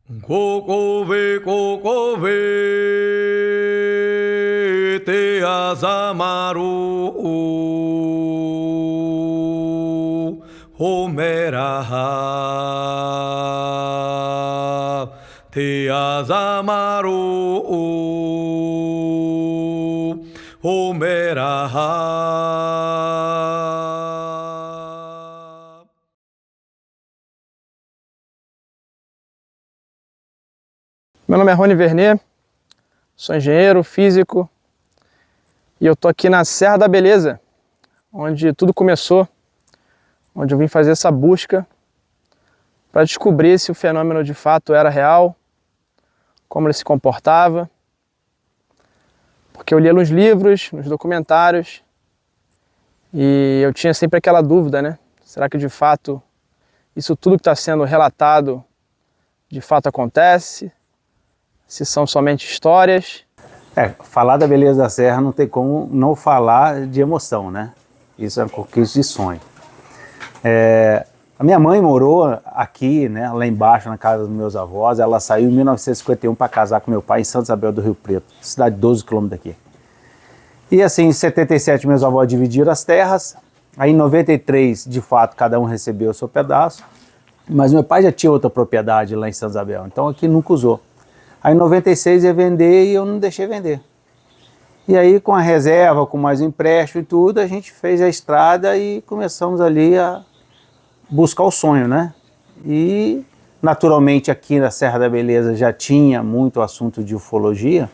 Kokove te azamaru homeraha te azamaru homeraha. Meu nome é Rony Vernet, sou engenheiro físico e eu tô aqui na Serra da Beleza, onde tudo começou, onde eu vim fazer essa busca para descobrir se o fenômeno de fato era real, como ele se comportava, porque eu lia nos livros, nos documentários e eu tinha sempre aquela dúvida, né? Será que de fato isso tudo que está sendo relatado de fato acontece? Se são somente histórias? Falar da beleza da Serra não tem como não falar de emoção, né? Isso é uma conquista de sonho. A minha mãe morou aqui, né, lá embaixo, na casa dos meus avós. Ela saiu em 1951 para casar com meu pai em Santa Isabel do Rio Preto, cidade de 12 quilômetros daqui. E assim, em 77 meus avós dividiram as terras. Aí em 93, de fato, cada um recebeu o seu pedaço. Mas meu pai já tinha outra propriedade lá em Santa Isabel, então aqui nunca usou. Aí em 96 ia vender e eu não deixei vender. E aí com a reserva, com mais empréstimo e tudo, a gente fez a estrada e começamos ali a buscar o sonho, né? E naturalmente aqui na Serra da Beleza já tinha muito assunto de ufologia.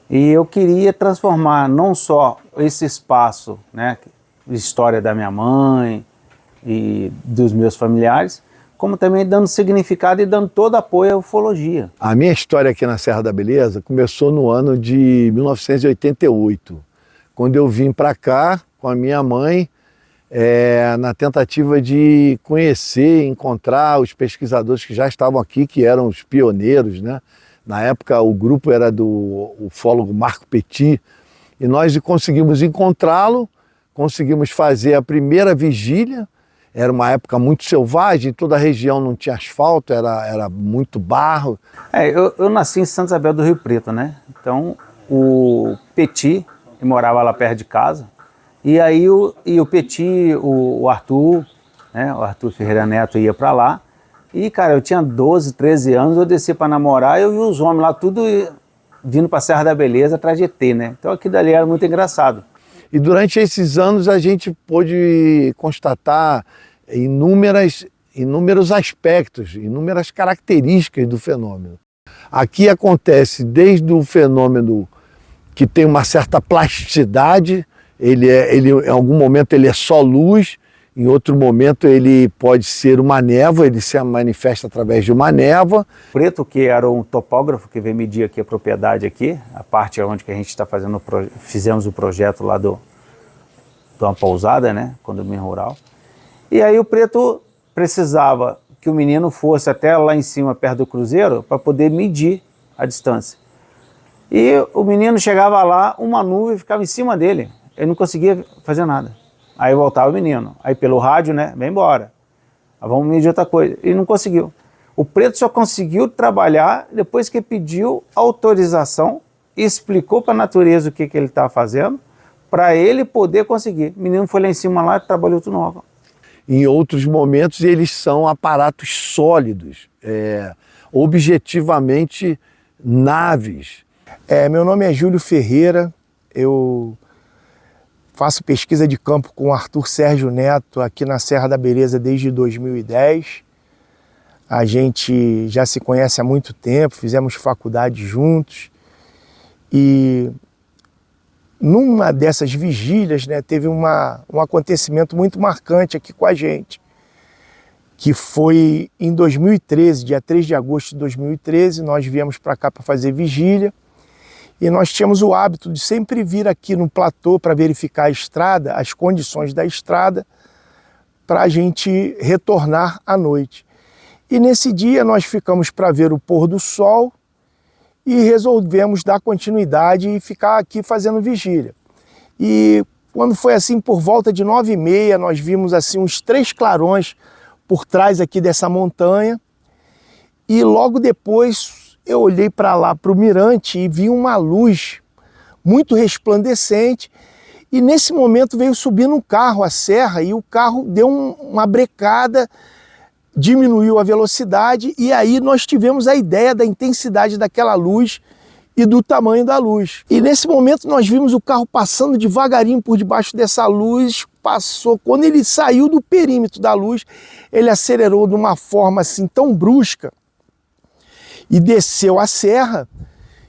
E eu queria transformar não só esse espaço, né, história da minha mãe e dos meus familiares, como também dando significado e dando todo apoio à ufologia. A minha história aqui na Serra da Beleza começou no ano de 1988, quando eu vim para cá com a minha mãe, na tentativa de conhecer, encontrar os pesquisadores que já estavam aqui, que eram os pioneiros, né? Na época o grupo era do ufólogo Marco Petit, e nós conseguimos encontrá-lo, conseguimos fazer a primeira vigília. Era uma época muito selvagem, toda a região não tinha asfalto, era muito barro. Eu nasci em Santa Isabel do Rio Preto, né? Então o Petit morava lá perto de casa. E aí o Petit, o Arthur, né? O Arthur Ferreira Neto ia para lá. E cara, eu tinha 12, 13 anos, eu desci para namorar e eu vi os homens lá tudo vindo para a Serra da Beleza atrás de ET, né? Então aquilo dali era muito engraçado. E durante esses anos a gente pôde constatar inúmeros aspectos, inúmeras características do fenômeno. Aqui acontece desde o fenômeno que tem uma certa plasticidade, ele em algum momento ele é só luz, em outro momento ele pode ser uma névoa, ele se manifesta através de uma névoa. Preto, que era um topógrafo que veio medir aqui a propriedade aqui, a parte onde que a gente está fazendo, fizemos o projeto lá de uma pousada, né, condomínio rural. E aí o Preto precisava que o menino fosse até lá em cima, perto do cruzeiro, para poder medir a distância. E o menino chegava lá, uma nuvem ficava em cima dele, ele não conseguia fazer nada. Aí voltava o menino, aí pelo rádio, né, vem embora, vamos medir outra coisa. E não conseguiu. O Preto só conseguiu trabalhar depois que pediu autorização, explicou para a natureza o que ele estava fazendo, para ele poder conseguir. O menino foi lá em cima lá e trabalhou tudo novo. Em outros momentos eles são aparatos sólidos, objetivamente naves. Meu nome é Júlio Ferreira, eu faço pesquisa de campo com o Arthur Sérgio Neto aqui na Serra da Beleza desde 2010. A gente já se conhece há muito tempo, fizemos faculdade juntos e numa dessas vigílias, né, teve um acontecimento muito marcante aqui com a gente, que foi em 2013, dia 3 de agosto de 2013, nós viemos para cá para fazer vigília e nós tínhamos o hábito de sempre vir aqui no platô para verificar a estrada, as condições da estrada, para a gente retornar à noite. E nesse dia nós ficamos para ver o pôr do sol e resolvemos dar continuidade e ficar aqui fazendo vigília. E quando foi assim por volta de 9h30, nós vimos assim uns 3 clarões por trás aqui dessa montanha e logo depois eu olhei para lá, para o mirante, e vi uma luz muito resplandecente, e nesse momento veio subindo um carro, a serra, e o carro deu uma brecada, diminuiu a velocidade, e aí nós tivemos a ideia da intensidade daquela luz e do tamanho da luz. E nesse momento nós vimos o carro passando devagarinho por debaixo dessa luz, passou, quando ele saiu do perímetro da luz, ele acelerou de uma forma assim tão brusca e desceu a serra,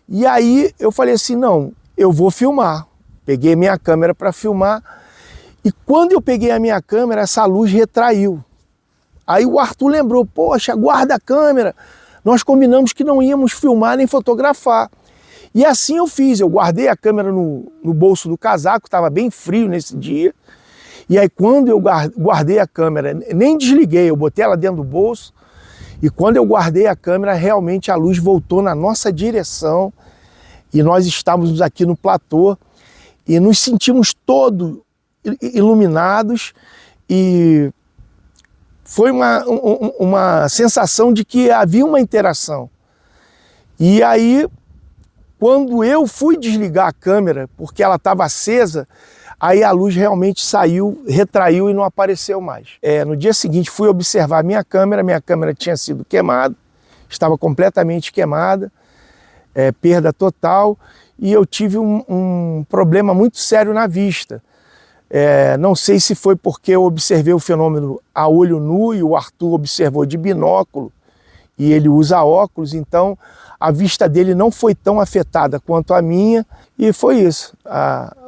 e aí eu falei assim, não, eu vou filmar. Peguei minha câmera para filmar, e quando eu peguei a minha câmera, essa luz retraiu. Aí o Arthur lembrou, poxa, guarda a câmera, nós combinamos que não íamos filmar nem fotografar. E assim eu fiz, eu guardei a câmera no bolso do casaco, estava bem frio nesse dia, e aí quando eu guardei a câmera, nem desliguei, eu botei ela dentro do bolso, e quando eu guardei a câmera, realmente a luz voltou na nossa direção, e nós estávamos aqui no platô, e nos sentimos todos iluminados, e foi uma sensação de que havia uma interação. E aí, quando eu fui desligar a câmera, porque ela estava acesa, aí a luz realmente saiu, retraiu e não apareceu mais. No dia seguinte fui observar a minha câmera tinha sido queimada, estava completamente queimada, perda total, e eu tive um problema muito sério na vista. Não sei se foi porque eu observei o fenômeno a olho nu e o Arthur observou de binóculo e ele usa óculos, então a vista dele não foi tão afetada quanto a minha, e foi isso,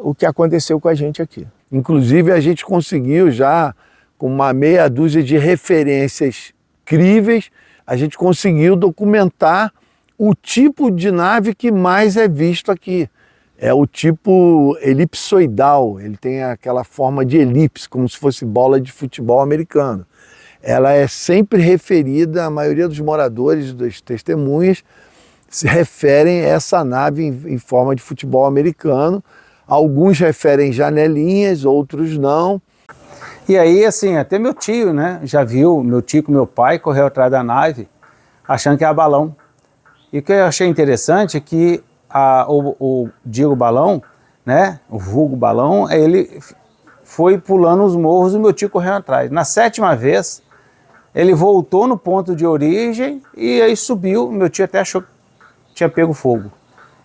o que aconteceu com a gente aqui. Inclusive a gente conseguiu já, com uma meia dúzia de referências críveis, a gente conseguiu documentar o tipo de nave que mais é visto aqui. É o tipo elipsoidal, ele tem aquela forma de elipse, como se fosse bola de futebol americano. Ela é sempre referida, a maioria dos moradores, das testemunhas, se referem a essa nave em forma de futebol americano. Alguns referem janelinhas, outros não. E aí, assim, até meu tio, né, já viu, meu tio com meu pai correu atrás da nave, achando que era balão. E o que eu achei interessante é que o Diego Balão, né, o vulgo Balão, ele foi pulando os morros e meu tio correu atrás. Na 7ª vez, ele voltou no ponto de origem e aí subiu, meu tio até achou que tinha pego fogo.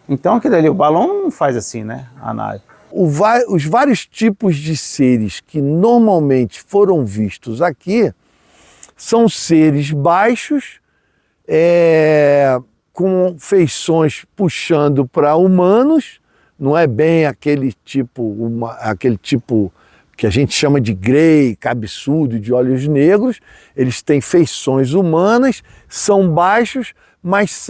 Então, aquilo ali, o balão não faz assim, né, a nave. Os vários tipos de seres que normalmente foram vistos aqui são seres baixos, com feições puxando para humanos, não é bem aquele tipo que a gente chama de grey, cabeçudo, de olhos negros. Eles têm feições humanas, são baixos, mas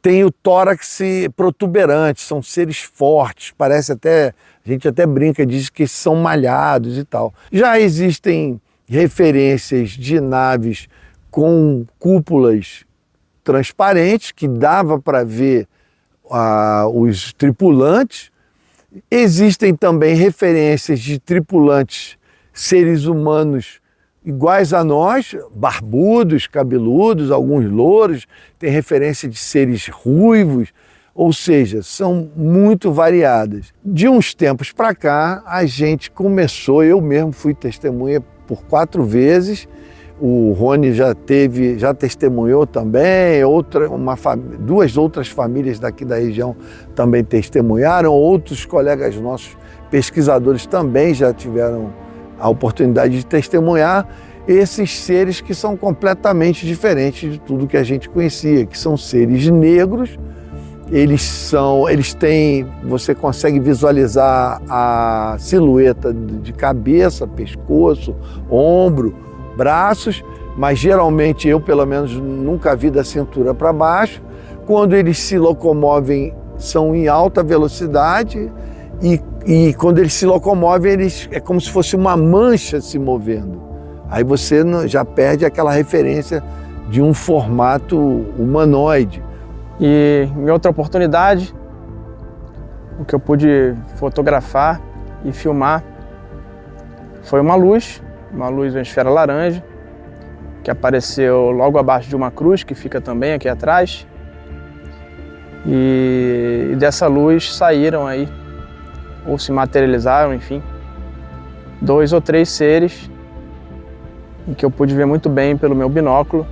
têm o tórax protuberante, são seres fortes, parece até, a gente até brinca, diz que são malhados e tal. Já existem referências de naves com cúpulas transparentes, que dava para ver os tripulantes. Existem também referências de tripulantes, seres humanos iguais a nós, barbudos, cabeludos, alguns louros, tem referência de seres ruivos, ou seja, são muito variadas. De uns tempos para cá, a gente começou, eu mesmo fui testemunha por 4 vezes, o Rony já testemunhou também, 2 outras famílias daqui da região também testemunharam, outros colegas nossos pesquisadores também já tiveram a oportunidade de testemunhar esses seres que são completamente diferentes de tudo que a gente conhecia, que são seres negros. Eles têm, você consegue visualizar a silhueta de cabeça, pescoço, ombro, braços, mas geralmente eu, pelo menos, nunca vi da cintura para baixo. Quando eles se locomovem, são em alta velocidade e quando eles se locomovem, é como se fosse uma mancha se movendo. Aí você já perde aquela referência de um formato humanoide. E em outra oportunidade, o que eu pude fotografar e filmar foi uma luz, uma esfera laranja, que apareceu logo abaixo de uma cruz, que fica também aqui atrás. E dessa luz saíram aí, ou se materializaram, enfim, 2 ou 3 seres, em que eu pude ver muito bem pelo meu binóculo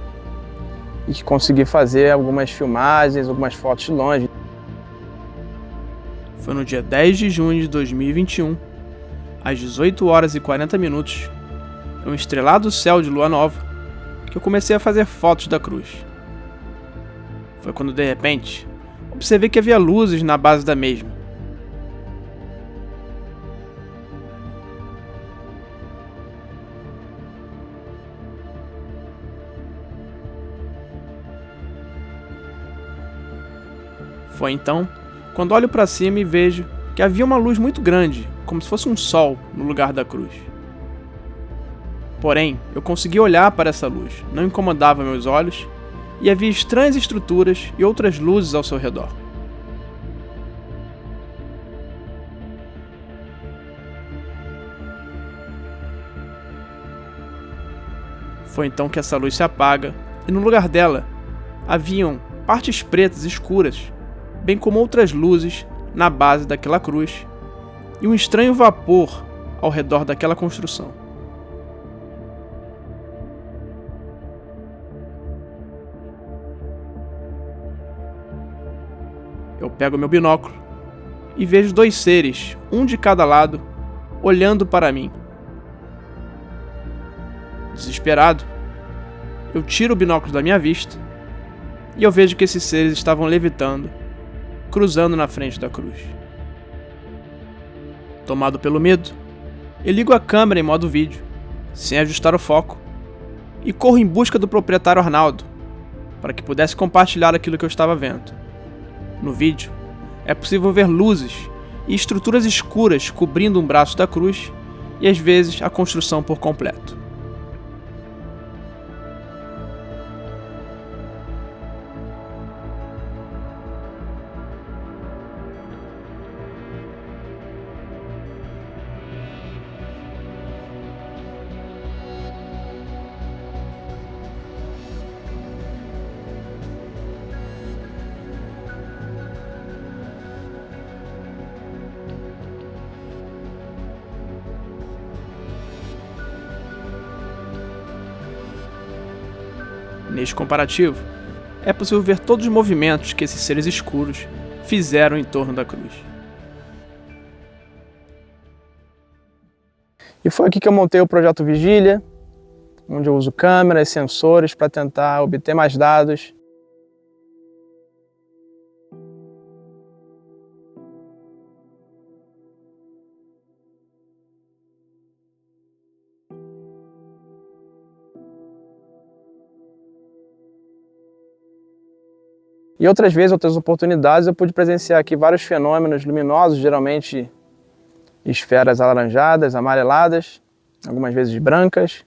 e que consegui fazer algumas filmagens, algumas fotos de longe. Foi no dia 10 de junho de 2021, às 18 horas e 40 minutos, em um estrelado céu de lua nova, que eu comecei a fazer fotos da cruz. Foi quando, de repente, observei que havia luzes na base da mesma. Foi então quando olho para cima e vejo que havia uma luz muito grande, como se fosse um sol, no lugar da cruz. Porém, eu consegui olhar para essa luz, não incomodava meus olhos, e havia estranhas estruturas e outras luzes ao seu redor. Foi então que essa luz se apaga, e no lugar dela, haviam partes pretas escuras, bem como outras luzes na base daquela cruz, e um estranho vapor ao redor daquela construção. Eu pego meu binóculo e vejo 2 seres, um de cada lado, olhando para mim. Desesperado, eu tiro o binóculo da minha vista e eu vejo que esses seres estavam levitando, cruzando na frente da cruz. Tomado pelo medo, eu ligo a câmera em modo vídeo, sem ajustar o foco, e corro em busca do proprietário Arnaldo, para que pudesse compartilhar aquilo que eu estava vendo. No vídeo, é possível ver luzes e estruturas escuras cobrindo um braço da cruz e às vezes a construção por completo. Neste comparativo, é possível ver todos os movimentos que esses seres escuros fizeram em torno da cruz. E foi aqui que eu montei o projeto Vigília, onde eu uso câmeras, sensores para tentar obter mais dados. E outras vezes, outras oportunidades, eu pude presenciar aqui vários fenômenos luminosos, geralmente esferas alaranjadas, amareladas, algumas vezes brancas,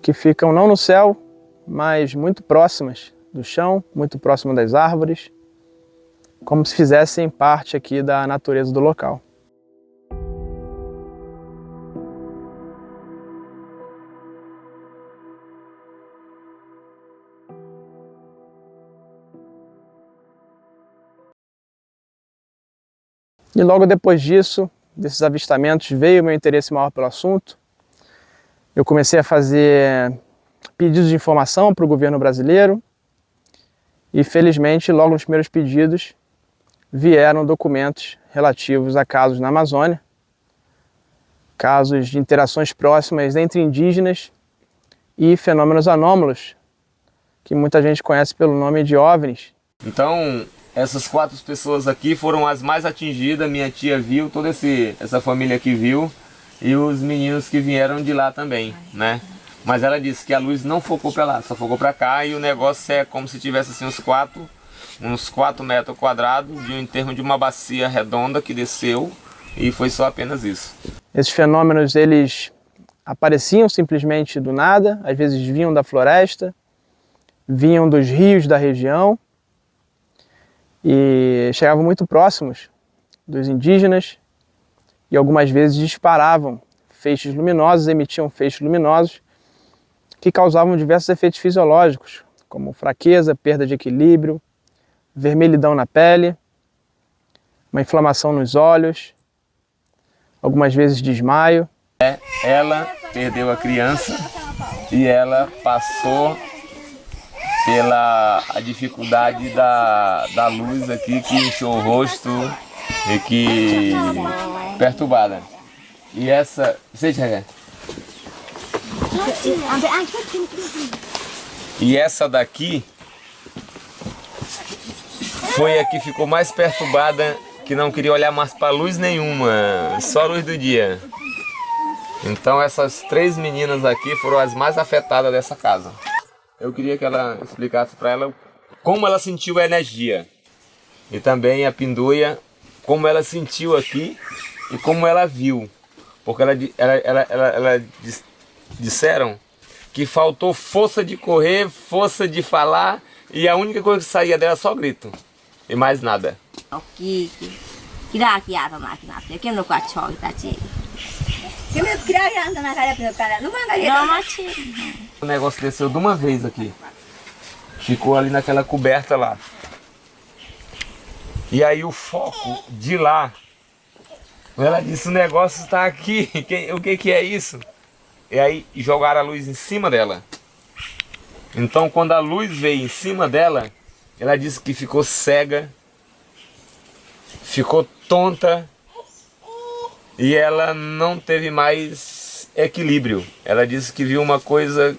que ficam não no céu, mas muito próximas do chão, muito próximas das árvores, como se fizessem parte aqui da natureza do local. E logo depois disso, desses avistamentos, veio o meu interesse maior pelo assunto. Eu comecei a fazer pedidos de informação para o governo brasileiro e, felizmente, logo nos primeiros pedidos, vieram documentos relativos a casos na Amazônia, casos de interações próximas entre indígenas e fenômenos anômalos, que muita gente conhece pelo nome de OVNIs. Então, essas 4 pessoas aqui foram as mais atingidas, minha tia viu, toda essa família aqui viu, e os meninos que vieram de lá também, né? Mas ela disse que a luz não focou para lá, só focou para cá, e o negócio é como se tivesse assim uns 4 metros quadrados, em termos de uma bacia redonda que desceu, e foi só apenas isso. Esses fenômenos, eles apareciam simplesmente do nada, às vezes vinham da floresta, vinham dos rios da região, e chegavam muito próximos dos indígenas e algumas vezes disparavam feixes luminosos, emitiam feixes luminosos, que causavam diversos efeitos fisiológicos, como fraqueza, perda de equilíbrio, vermelhidão na pele, uma inflamação nos olhos, algumas vezes desmaio. Ela perdeu a criança e ela passou pela a dificuldade da luz aqui que inchou o rosto e que perturbada. E essa... Você enxerga? E essa daqui foi a que ficou mais perturbada, que não queria olhar mais para luz nenhuma, só a luz do dia. Então essas 3 meninas aqui foram as mais afetadas dessa casa. Eu queria que ela explicasse para ela como ela sentiu a energia. E também a Pinduia, como ela sentiu aqui e como ela viu. Porque disseram que faltou força de correr, força de falar, e a única coisa que saía dela é só grito. E mais nada. O negócio desceu de uma vez aqui. Ficou ali naquela coberta lá. E aí o foco de lá, ela disse, o negócio está aqui. O que é isso? E aí jogaram a luz em cima dela. Então quando a luz veio em cima dela, ela disse que ficou cega, ficou tonta e ela não teve mais equilíbrio. Ela disse que viu uma coisa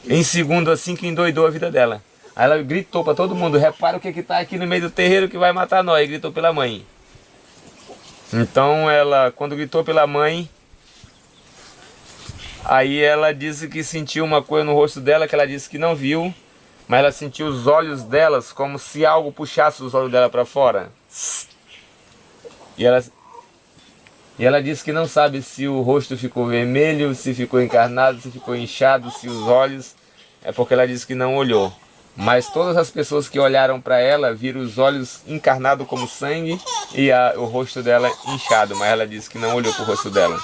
em segundo assim que endoidou a vida dela. Aí ela gritou para todo mundo, repara o que está aqui no meio do terreiro que vai matar nós. E gritou pela mãe. Então ela, quando gritou pela mãe, aí ela disse que sentiu uma coisa no rosto dela que ela disse que não viu, mas ela sentiu os olhos delas como se algo puxasse os olhos dela para fora. E ela disse que não sabe se o rosto ficou vermelho, se ficou encarnado, se ficou inchado, se os olhos... É porque ela disse que não olhou. Mas todas as pessoas que olharam para ela viram os olhos encarnados como sangue e o rosto dela inchado. Mas ela disse que não olhou para o rosto dela.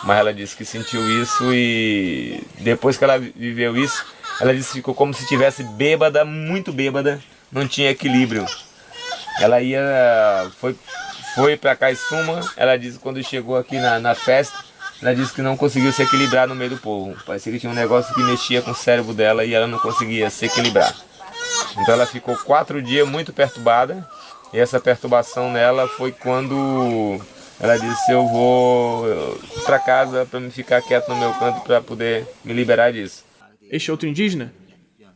Mas ela disse que sentiu isso e depois que ela viveu isso, ela disse que ficou como se estivesse bêbada, muito bêbada, não tinha equilíbrio. Ela foi para Caissuma, ela disse que quando chegou aqui na festa, ela disse que não conseguiu se equilibrar no meio do povo. Parecia que tinha um negócio que mexia com o cérebro dela e ela não conseguia se equilibrar. Então ela ficou 4 dias muito perturbada e essa perturbação nela foi quando ela disse, eu vou para casa para me ficar quieto no meu canto para poder me liberar disso. Este outro indígena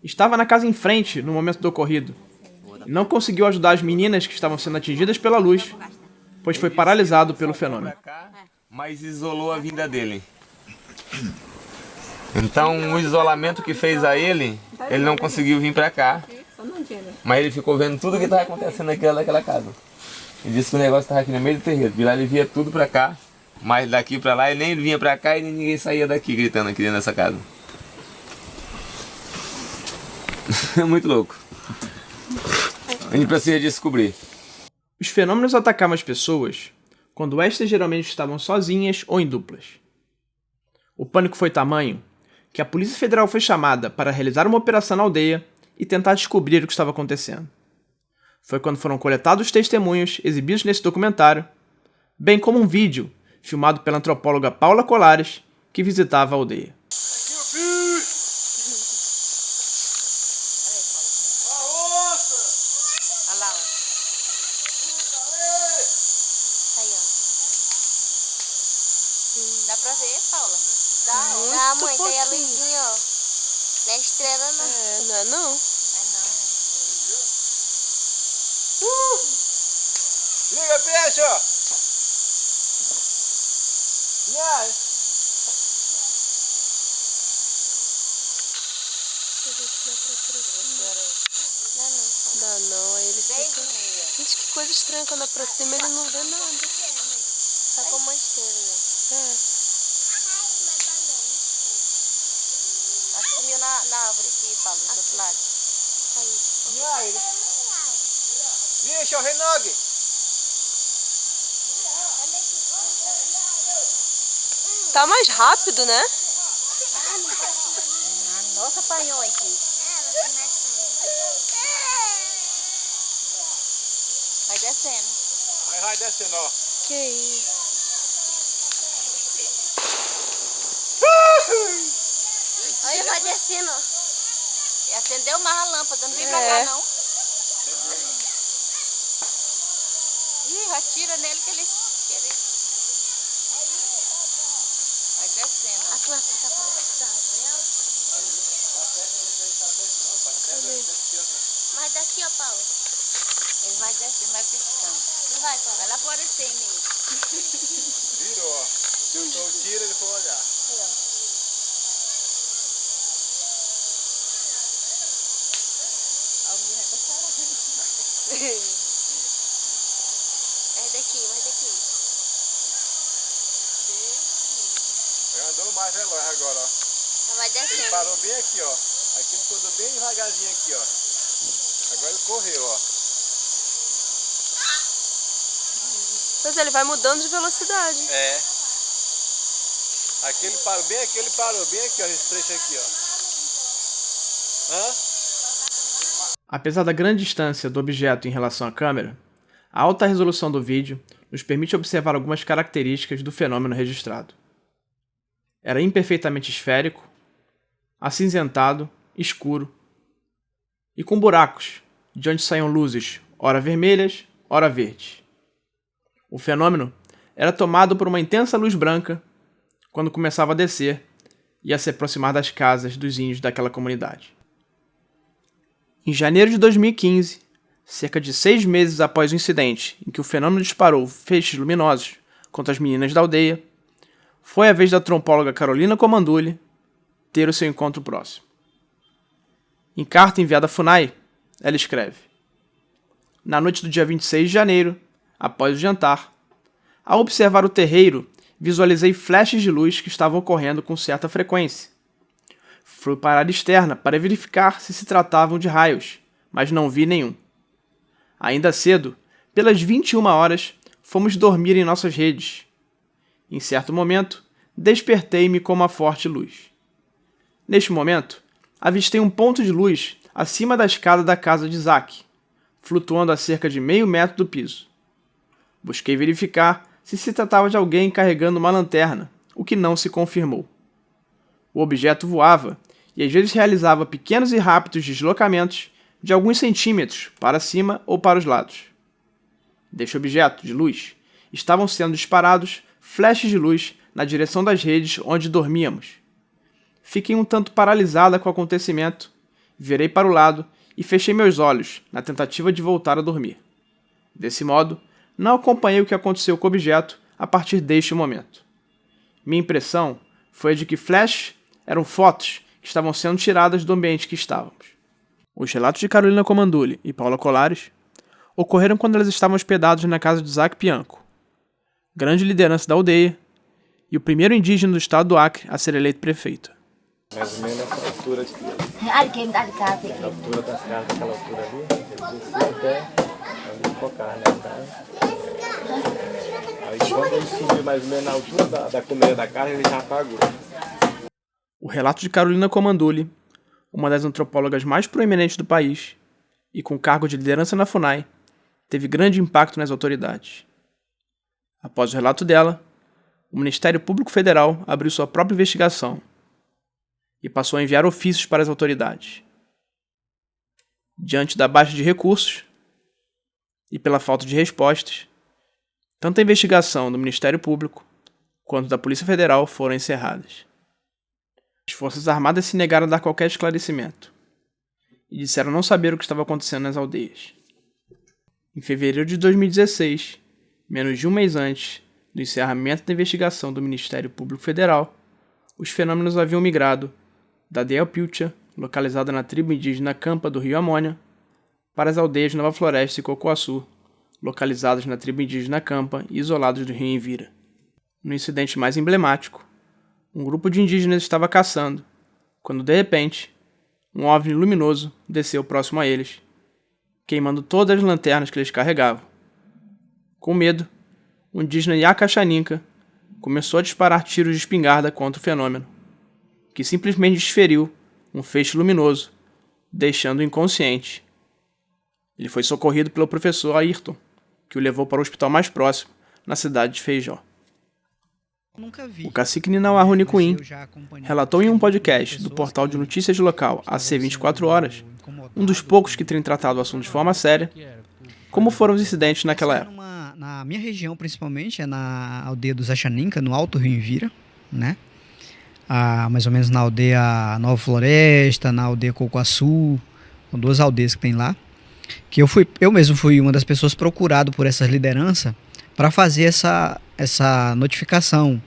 estava na casa em frente no momento do ocorrido e não conseguiu ajudar as meninas que estavam sendo atingidas pela luz, pois foi paralisado pelo fenômeno. Mas isolou a vinda dele. Então o isolamento que fez a ele não conseguiu vir para cá. Mas ele ficou vendo tudo o que estava acontecendo naquela casa. Ele disse que o negócio estava aqui no meio do terreiro. De lá ele via tudo para cá, mas daqui para lá ele nem vinha para cá e nem ninguém saía daqui gritando aqui dentro dessa casa. É muito louco. A gente precisa descobrir. Os fenômenos atacavam as pessoas quando estas geralmente estavam sozinhas ou em duplas. O pânico foi tamanho que a Polícia Federal foi chamada para realizar uma operação na aldeia e tentar descobrir o que estava acontecendo. Foi quando foram coletados testemunhos exibidos nesse documentário, bem como um vídeo filmado pela antropóloga Paula Colares, que visitava a aldeia. Dá pra ver, Paula? Dá, mãe, tem a luzinha, ó. Não é estrela, não. Não é não. Liga, peixe, ó. Deixa eu ver se dá pra aproximar. Dá não, aí ele fica... Gente, que coisa estranha, quando aproxima ele não vê nada. Só como uma estrela, né? Sumiu na árvore aqui, Paulo, do outro lado. Aí. Vixe, ó, Renog. Tá mais rápido, né? apanhou aqui. Vai descendo. Aí vai descendo, ó. Que isso? Aí vai descendo, ó. E acendeu mais a lâmpada, não vem pra cá não. Ih, atira nele que eles querem. Vai descendo. Ó. Aqui vai ficar pra lá. Mas daqui, ó, Paulo. Ele vai descendo, vai piscando. Não vai, Paulo? Vai lá fora sem meio. Virou, ó. Se eu tô tiro, ele for olhar. Aí, ó. Alguém vai estar chorando. Vai daqui, vai daqui. Ele andou mais veloz agora, ó. Vai descendo. Ele parou bem aqui, ó. Aqui ele andou bem devagarzinho aqui, ó. Agora ele correu, ó. Mas ele vai mudando de velocidade. É. Aqui ele parou bem aqui, ó. Esse trecho aqui, ó. Hã? Apesar da grande distância do objeto em relação à câmera, a alta resolução do vídeo nos permite observar algumas características do fenômeno registrado. Era imperfeitamente esférico, acinzentado, escuro e com buracos, de onde saíam luzes, ora vermelhas, ora verdes. O fenômeno era tomado por uma intensa luz branca quando começava a descer e a se aproximar das casas dos índios daquela comunidade. Em janeiro de 2015, cerca de 6 meses após o incidente em que o fenômeno disparou feixes luminosos contra as meninas da aldeia, foi a vez da trompóloga Carolina Comandulli ter o seu encontro próximo. Em carta enviada à FUNAI, ela escreve: na noite do dia 26 de janeiro, após o jantar, ao observar o terreiro, visualizei flashes de luz que estavam ocorrendo com certa frequência. Fui para a área externa para verificar se tratavam de raios, mas não vi nenhum. Ainda cedo, pelas 21 horas, fomos dormir em nossas redes. Em certo momento, despertei-me com uma forte luz. Neste momento, avistei um ponto de luz acima da escada da casa de Isaac, flutuando a cerca de meio metro do piso. Busquei verificar se tratava de alguém carregando uma lanterna, o que não se confirmou. O objeto voava e às vezes realizava pequenos e rápidos deslocamentos de alguns centímetros para cima ou para os lados. Deste objeto de luz estavam sendo disparados flashes de luz na direção das redes onde dormíamos. Fiquei um tanto paralisada com o acontecimento, virei para o lado e fechei meus olhos na tentativa de voltar a dormir. Desse modo, não acompanhei o que aconteceu com o objeto a partir deste momento. Minha impressão foi a de que flashes eram fotos que estavam sendo tiradas do ambiente que estávamos. Os relatos de Carolina Comandulli e Paula Colares ocorreram quando elas estavam hospedadas na casa de Isaac Pianco, grande liderança da aldeia e o primeiro indígena do estado do Acre a ser eleito prefeito. Mais ou menos essa altura de Ai, quem me dá de casa aqui. a altura das casas, aquela altura ali, descer até ali focar, né? Aí quando ele subiu mais ou menos na altura da colmeia da casa, ele já apagou. O relato de Carolina Comandulli, uma das antropólogas mais proeminentes do país e com cargo de liderança na FUNAI, teve grande impacto nas autoridades. Após o relato dela, o Ministério Público Federal abriu sua própria investigação e passou a enviar ofícios para as autoridades. Diante da baixa de recursos e pela falta de respostas, tanto a investigação do Ministério Público quanto da Polícia Federal foram encerradas. As Forças Armadas se negaram a dar qualquer esclarecimento e disseram não saber o que estava acontecendo nas aldeias. Em fevereiro de 2016, menos de um mês antes do encerramento da investigação do Ministério Público Federal, os fenômenos haviam migrado da aldeia Pilcha, localizada na tribo indígena Campa do Rio Amônia, para as aldeias Nova Floresta e Cocoaçu, localizadas na tribo indígena Campa e isolados do Rio Envira. No incidente mais emblemático, um grupo de indígenas estava caçando, quando de repente, um OVNI luminoso desceu próximo a eles, queimando todas as lanternas que eles carregavam. Com medo, o indígena Yacaxaninca começou a disparar tiros de espingarda contra o fenômeno, que simplesmente desferiu um feixe luminoso, deixando-o inconsciente. Ele foi socorrido pelo professor Ayrton, que o levou para o hospital mais próximo, na cidade de Feijó. O cacique Ninauá Runicuim relatou em um podcast do portal de notícias local AC24 Horas, um dos poucos que tem tratado o assunto de forma séria, como foram os incidentes naquela época. Na minha região, principalmente, é na aldeia do Zaxaninca, no Alto Rio Envira, né? Mais ou menos na aldeia Nova Floresta, na aldeia Cocoaçu, são 2 aldeias que tem lá, que eu mesmo fui uma das pessoas procurado por essa liderança para fazer essa notificação,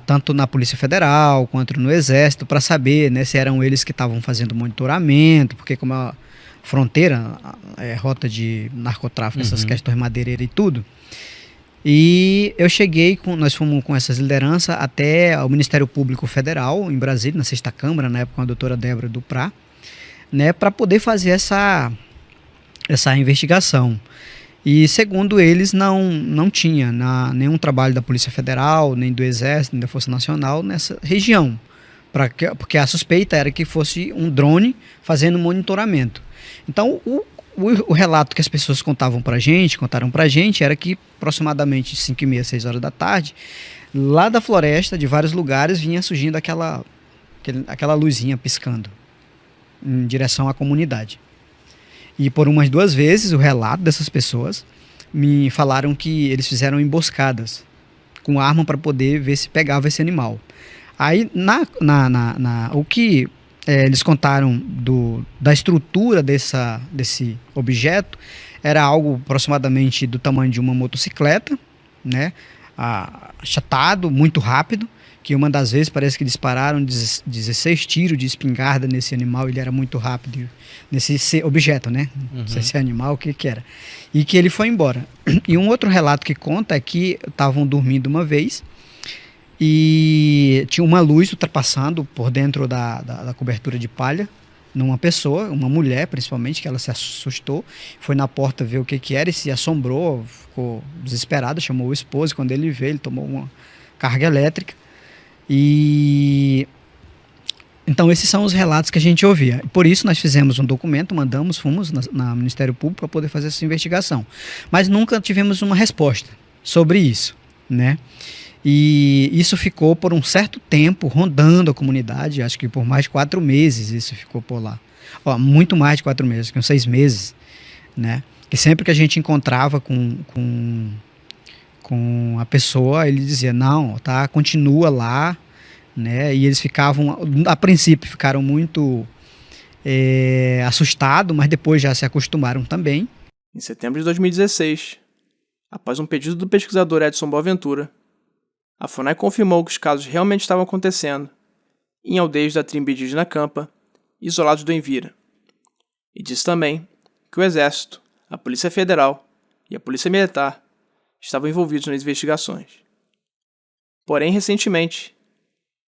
tanto na Polícia Federal quanto no Exército, para saber, né, se eram eles que estavam fazendo monitoramento, porque como a fronteira, rota de narcotráfico, essas questões madeireiras e tudo. E eu nós fomos com essas lideranças até o Ministério Público Federal, em Brasília, na 6ª Câmara, na época com a doutora Débora Duprá, né, para poder fazer essa investigação. E segundo eles, não tinha nenhum trabalho da Polícia Federal, nem do Exército, nem da Força Nacional nessa região, porque a suspeita era que fosse um drone fazendo monitoramento. Então, o relato que as pessoas contaram pra gente, era que aproximadamente 5h30, 6 horas da tarde, lá da floresta, de vários lugares, vinha surgindo aquela luzinha piscando em direção à comunidade. E por umas 2 vezes, o relato dessas pessoas me falaram que eles fizeram emboscadas com arma para poder ver se pegava esse animal. Aí, o que eles contaram da estrutura desse objeto era algo aproximadamente do tamanho de uma motocicleta, né? Achatado, muito rápido, que uma das vezes parece que dispararam 16 tiros de espingarda nesse animal. Ele era muito rápido, nesse objeto, né? Não sei se é animal, o que era. E que ele foi embora. E um outro relato que conta é que estavam dormindo uma vez e tinha uma luz ultrapassando por dentro da cobertura de palha numa pessoa, uma mulher principalmente, que ela se assustou, foi na porta ver o que era e se assombrou, ficou desesperado, chamou o esposo. Quando ele veio, ele tomou uma carga elétrica. E então esses são os relatos que a gente ouvia. Por isso nós fizemos um documento, fomos na Ministério Público para poder fazer essa investigação. Mas nunca tivemos uma resposta sobre isso, né? E isso ficou por um certo tempo rondando a comunidade, acho que por mais de 4 meses isso ficou por lá. Muito mais de 4 meses, uns 6 meses, né? Que sempre que a gente encontrava com a pessoa, ele dizia, não, tá, continua lá, né? E eles a princípio ficaram muito assustados, mas depois já se acostumaram também. Em setembro de 2016, após um pedido do pesquisador Edson Boaventura, a FUNAI confirmou que os casos realmente estavam acontecendo em aldeias da tribo indígena Campa, isolados do Envira. E disse também que o Exército, a Polícia Federal e a Polícia Militar estavam envolvidos nas investigações. Porém, recentemente,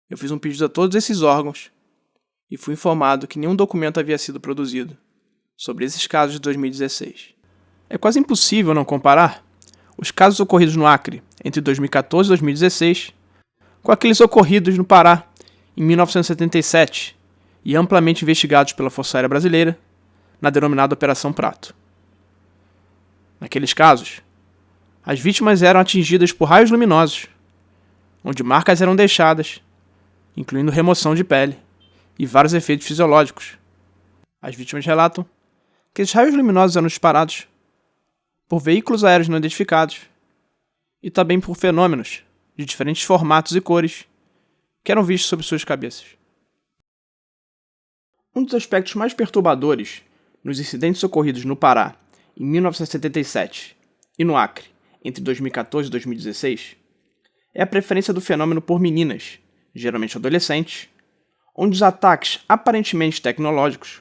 eu fiz um pedido a todos esses órgãos e fui informado que nenhum documento havia sido produzido sobre esses casos de 2016. É quase impossível não comparar os casos ocorridos no Acre entre 2014 e 2016 com aqueles ocorridos no Pará em 1977 e amplamente investigados pela Força Aérea Brasileira na denominada Operação Prato. Naqueles casos, as vítimas eram atingidas por raios luminosos, onde marcas eram deixadas, incluindo remoção de pele e vários efeitos fisiológicos. As vítimas relatam que esses raios luminosos eram disparados por veículos aéreos não identificados e também por fenômenos de diferentes formatos e cores que eram vistos sobre suas cabeças. Um dos aspectos mais perturbadores nos incidentes ocorridos no Pará em 1977 e no Acre entre 2014 e 2016 é a preferência do fenômeno por meninas, geralmente adolescentes, onde os ataques aparentemente tecnológicos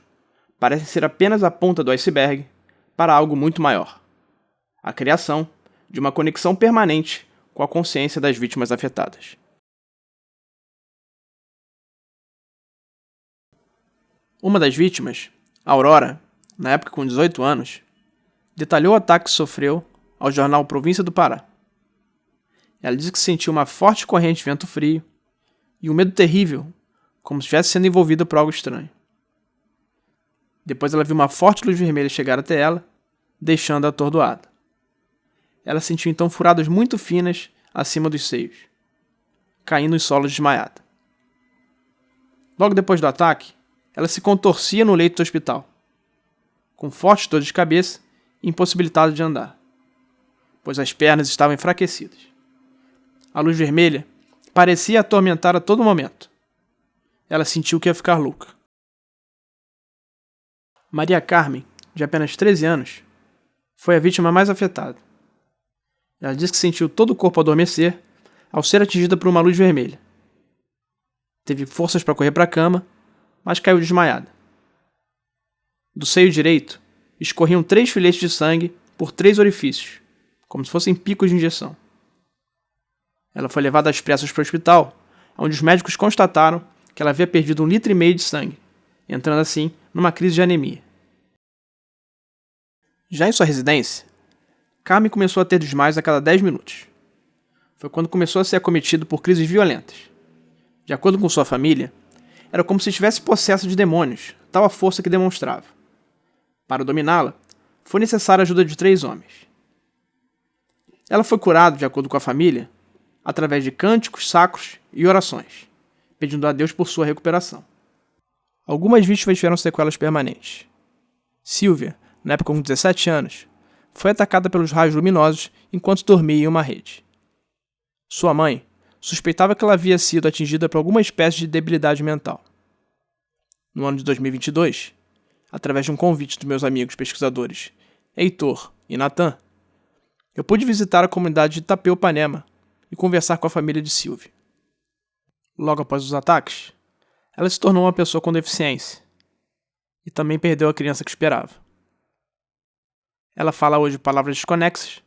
parecem ser apenas a ponta do iceberg para algo muito maior: a criação de uma conexão permanente com a consciência das vítimas afetadas. Uma das vítimas, Aurora, na época com 18 anos, detalhou o ataque que sofreu ao jornal Província do Pará. Ela disse que sentiu uma forte corrente de vento frio e um medo terrível como se estivesse sendo envolvida por algo estranho. Depois ela viu uma forte luz vermelha chegar até ela, deixando-a atordoada. Ela sentiu então furadas muito finas acima dos seios, caindo em solo desmaiada. Logo depois do ataque, ela se contorcia no leito do hospital, com fortes dores de cabeça e impossibilitada de andar, pois as pernas estavam enfraquecidas. A luz vermelha parecia atormentar a todo momento. Ela sentiu que ia ficar louca. Maria Carmen, de apenas 13 anos, foi a vítima mais afetada. Ela disse que sentiu todo o corpo adormecer ao ser atingida por uma luz vermelha. Teve forças para correr para a cama, mas caiu desmaiada. Do seio direito, escorriam 3 filetes de sangue por 3 orifícios, como se fossem picos de injeção. Ela foi levada às pressas para o hospital, onde os médicos constataram que ela havia perdido 1,5 litro de sangue, entrando assim numa crise de anemia. Já em sua residência, Carmen começou a ter desmaios a cada 10 minutos. Foi quando começou a ser acometido por crises violentas. De acordo com sua família, era como se estivesse possessa de demônios, tal a força que demonstrava. Para dominá-la, foi necessária a ajuda de 3 homens. Ela foi curada, de acordo com a família, através de cânticos sacros e orações, pedindo a Deus por sua recuperação. Algumas vítimas tiveram sequelas permanentes. Silvia, na época com 17 anos, foi atacada pelos raios luminosos enquanto dormia em uma rede. Sua mãe suspeitava que ela havia sido atingida por alguma espécie de debilidade mental. No ano de 2022, através de um convite dos meus amigos pesquisadores Heitor e Natan, eu pude visitar a comunidade de Itapeupanema e conversar com a família de Silvia. Logo após os ataques, ela se tornou uma pessoa com deficiência e também perdeu a criança que esperava. Ela fala hoje palavras desconexas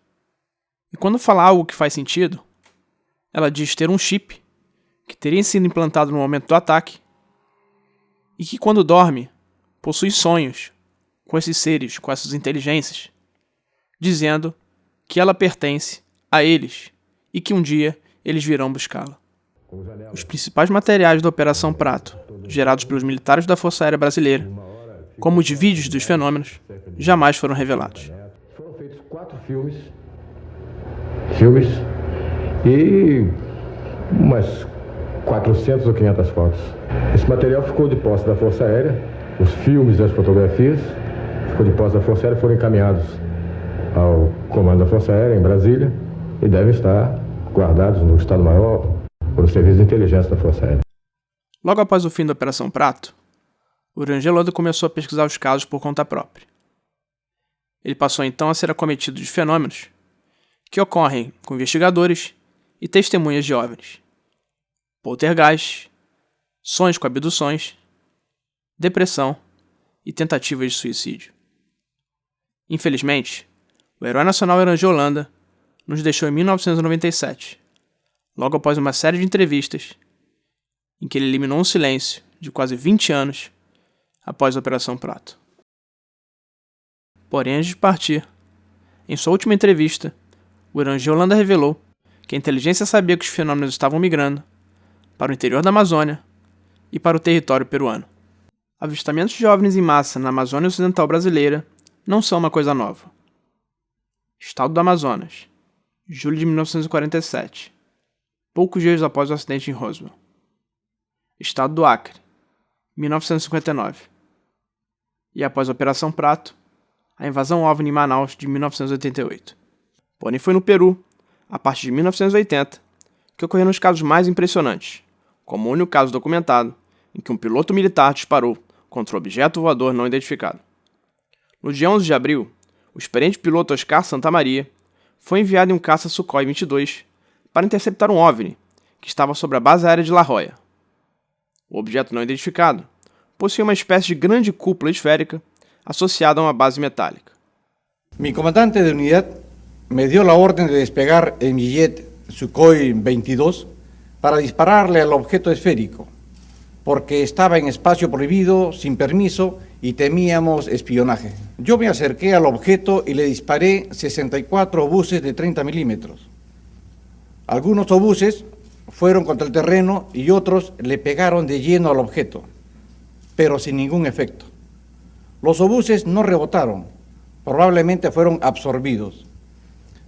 e quando fala algo que faz sentido, ela diz ter um chip que teria sido implantado no momento do ataque e que quando dorme, possui sonhos com esses seres, com essas inteligências, dizendo que ela pertence a eles e que um dia eles virão buscá-la. Os principais materiais da Operação Prato, gerados pelos militares da Força Aérea Brasileira, como os vídeos dos fenômenos, jamais foram revelados. Foram feitos 4 filmes e umas 400 ou 500 fotos. Esse material ficou de posse da Força Aérea, os filmes e as fotografias ficou de posse da Força Aérea, foram encaminhados ao comando da Força Aérea em Brasília e devem estar guardados no Estado-Maior por o Serviço de Inteligência da Força Aérea. Logo após o fim da Operação Prato, o Rangel começou a pesquisar os casos por conta própria. Ele passou então a ser acometido de fenômenos que ocorrem com investigadores e testemunhas de OVNIs, poltergeist, sonhos com abduções, depressão e tentativas de suicídio. Infelizmente, o herói nacional Erangel Holanda nos deixou em 1997, logo após uma série de entrevistas em que ele eliminou um silêncio de quase 20 anos após a Operação Prato. Porém, antes de partir, em sua última entrevista, o Erangel Holanda revelou que a inteligência sabia que os fenômenos estavam migrando para o interior da Amazônia e para o território peruano. Avistamentos de OVNIs em massa na Amazônia Ocidental brasileira não são uma coisa nova. Estado do Amazonas, julho de 1947, poucos dias após o acidente em Roswell. Estado do Acre, 1959. E após a Operação Prato, a invasão OVNI em Manaus de 1988. Porém foi no Peru, a partir de 1980, que ocorreram os casos mais impressionantes, como o único caso documentado em que um piloto militar disparou contra um objeto voador não identificado. No dia 11 de abril, o experiente piloto Oscar Santamaria foi enviado em um caça Sukhoi 22 para interceptar um OVNI que estava sobre a base aérea de La Joya. O objeto não identificado possuía uma espécie de grande cúpula esférica asociada a uma base metálica. Mi comandante de unidad me dio la orden de despegar en mi jet Sukhoi 22 para dispararle al objeto esférico, porque estaba en espacio prohibido, sin permiso, y temíamos espionaje. Yo me acerqué al objeto y le disparé 64 obuses de 30 milímetros. Algunos obuses fueron contra el terreno y otros le pegaron de lleno al objeto, pero sin ningún efecto. Los obuses no rebotaron, probablemente fueron absorbidos.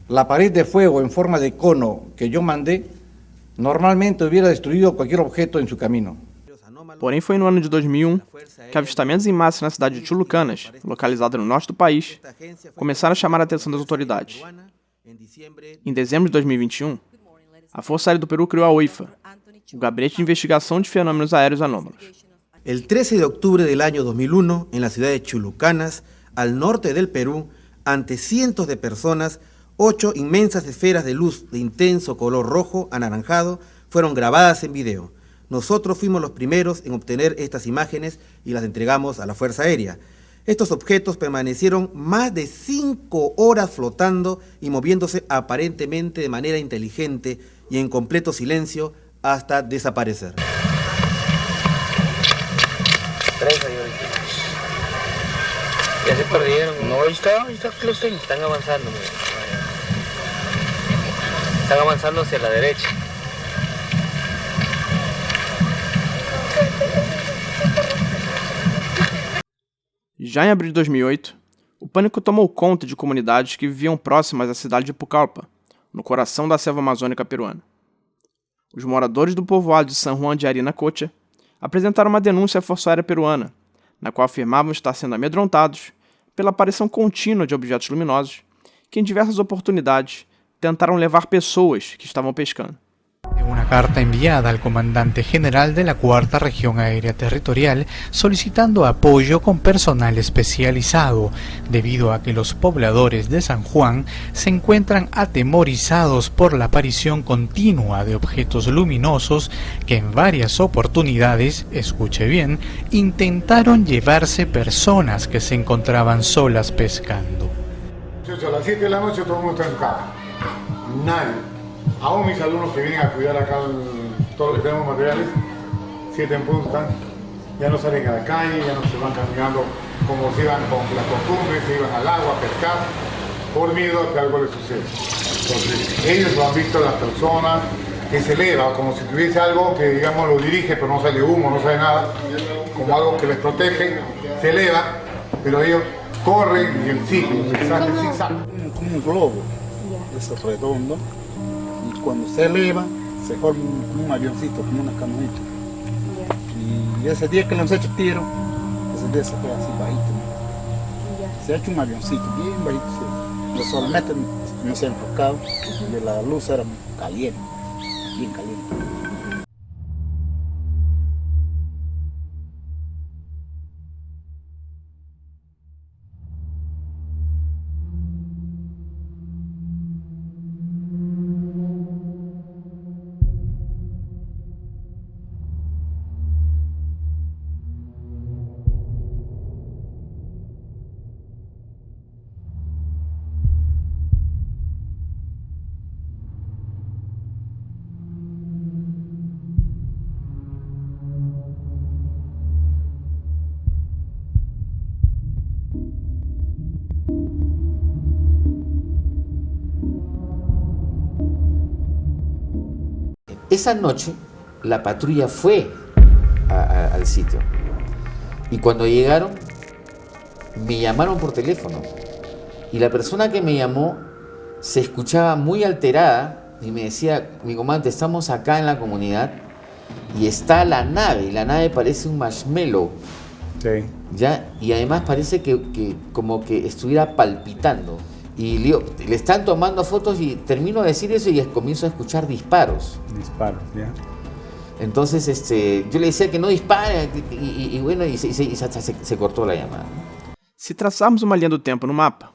La pared de fuego en forma de cono que yo mandé normalmente hubiera destruído cualquier objeto en su camino. Porém, foi no ano de 2001 que avistamentos em massa na cidade de Chulucanas, localizada no norte do país, começaram a chamar a atenção das autoridades. Em dezembro de 2021, a Força Aérea do Peru criou a OIFA, o Gabinete de Investigação de Fenômenos Aéreos Anômalos. El 13 de octubre del año 2001, en la ciudad de Chulucanas, al norte del Perú, ante cientos de personas, 8 inmensas esferas de luz de intenso color rojo anaranjado fueron grabadas en video. Nosotros fuimos los primeros en obtener estas imágenes y las entregamos a la Fuerza Aérea. Estos objetos permanecieron más de 5 horas flotando y moviéndose aparentemente de manera inteligente y en completo silencio hasta desaparecer. Ya se perdieron. No, ahí está floten, están avanzando. Están avanzando hacia la derecha. Já em abril de 2008, o pânico tomou conta de comunidades que viviam próximas à cidade de Pucallpa, no coração da selva amazônica peruana. Os moradores do povoado de San Juan de Arinacocha apresentaram uma denúncia à Força Aérea Peruana, na qual afirmavam estar sendo amedrontados pela aparição contínua de objetos luminosos que, em diversas oportunidades, tentaram levar pessoas que estavam pescando. En una carta enviada al comandante general de la Cuarta Región Aérea Territorial solicitando apoyo con personal especializado, debido a que los pobladores de San Juan se encuentran atemorizados por la aparición continua de objetos luminosos que en varias oportunidades, escuche bien, intentaron llevarse personas que se encontraban solas pescando. A las 7 de la noche todo el mundo está en su casa. Nadie. Aún mis alumnos que vienen a cuidar acá todo lo que tenemos materiales, 7 en punto están, ya no salen a la calle, ya no se van caminando como se iban con la costumbre, se iban al agua a pescar, por miedo a que algo les suceda. Entonces, ellos lo han visto las personas que se eleva, como si tuviese algo que, digamos, lo dirige, pero no sale humo, no sale nada, como algo que les protege, se eleva, pero ellos corren y el ciclo, zigzag. Como un globo, eso redondo. Cuando se eleva, se forma un avioncito, como una camioneta. Y ese día que le hemos hecho tiro, ese día se fue así bajito. Se ha hecho un avioncito bien bajito. Los solamente no se han enfocado y la luz era caliente, bien caliente. Esa noche la patrulla fue al sitio y cuando llegaron me llamaron por teléfono y la persona que me llamó se escuchaba muy alterada y me decía: mi comandante, estamos acá en la comunidad y está la nave parece un marshmallow. Sí. ¿Ya? Y además parece que como que estuviera palpitando. Y le están tomando fotos y termino de decir eso y comienzo a escuchar disparos. Disparos, ya. Entonces yo le decía que no dispare y bueno, y se cortou a llamada. Se traçarmos uma linha do tempo no mapa,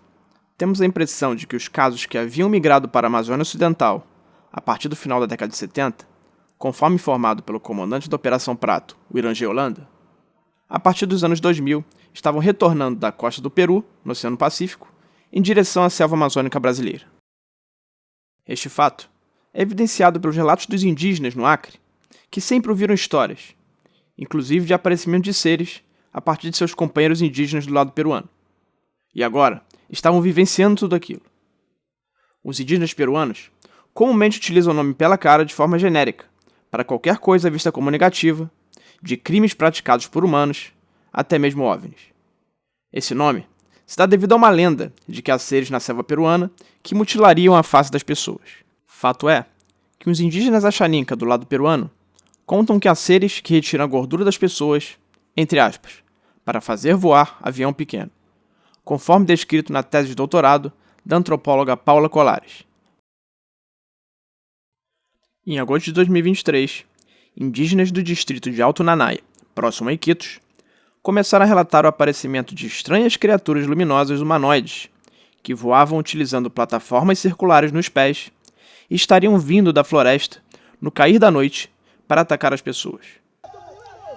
temos a impressão de que os casos que haviam migrado para a Amazônia Ocidental a partir do final da década de 70, conforme informado pelo comandante da Operação Prato, o Irangê Holanda, a partir dos anos 2000 estavam retornando da costa do Peru, no Oceano Pacífico, em direção à selva amazônica brasileira. Este fato é evidenciado pelos relatos dos indígenas no Acre, que sempre ouviram histórias, inclusive de aparecimento de seres a partir de seus companheiros indígenas do lado peruano. E agora estavam vivenciando tudo aquilo. Os indígenas peruanos comumente utilizam o nome Pela Cara de forma genérica, para qualquer coisa vista como negativa, de crimes praticados por humanos, até mesmo OVNIs. Esse nome se dá devido a uma lenda de que há seres na selva peruana que mutilariam a face das pessoas. Fato é que os indígenas Axaninca do lado peruano contam que há seres que retiram a gordura das pessoas, entre aspas, para fazer voar avião pequeno, conforme descrito na tese de doutorado da antropóloga Paula Colares. Em agosto de 2023, indígenas do distrito de Alto Nanaia, próximo a Iquitos, começaram a relatar o aparecimento de estranhas criaturas luminosas humanoides que voavam utilizando plataformas circulares nos pés e estariam vindo da floresta no cair da noite para atacar as pessoas.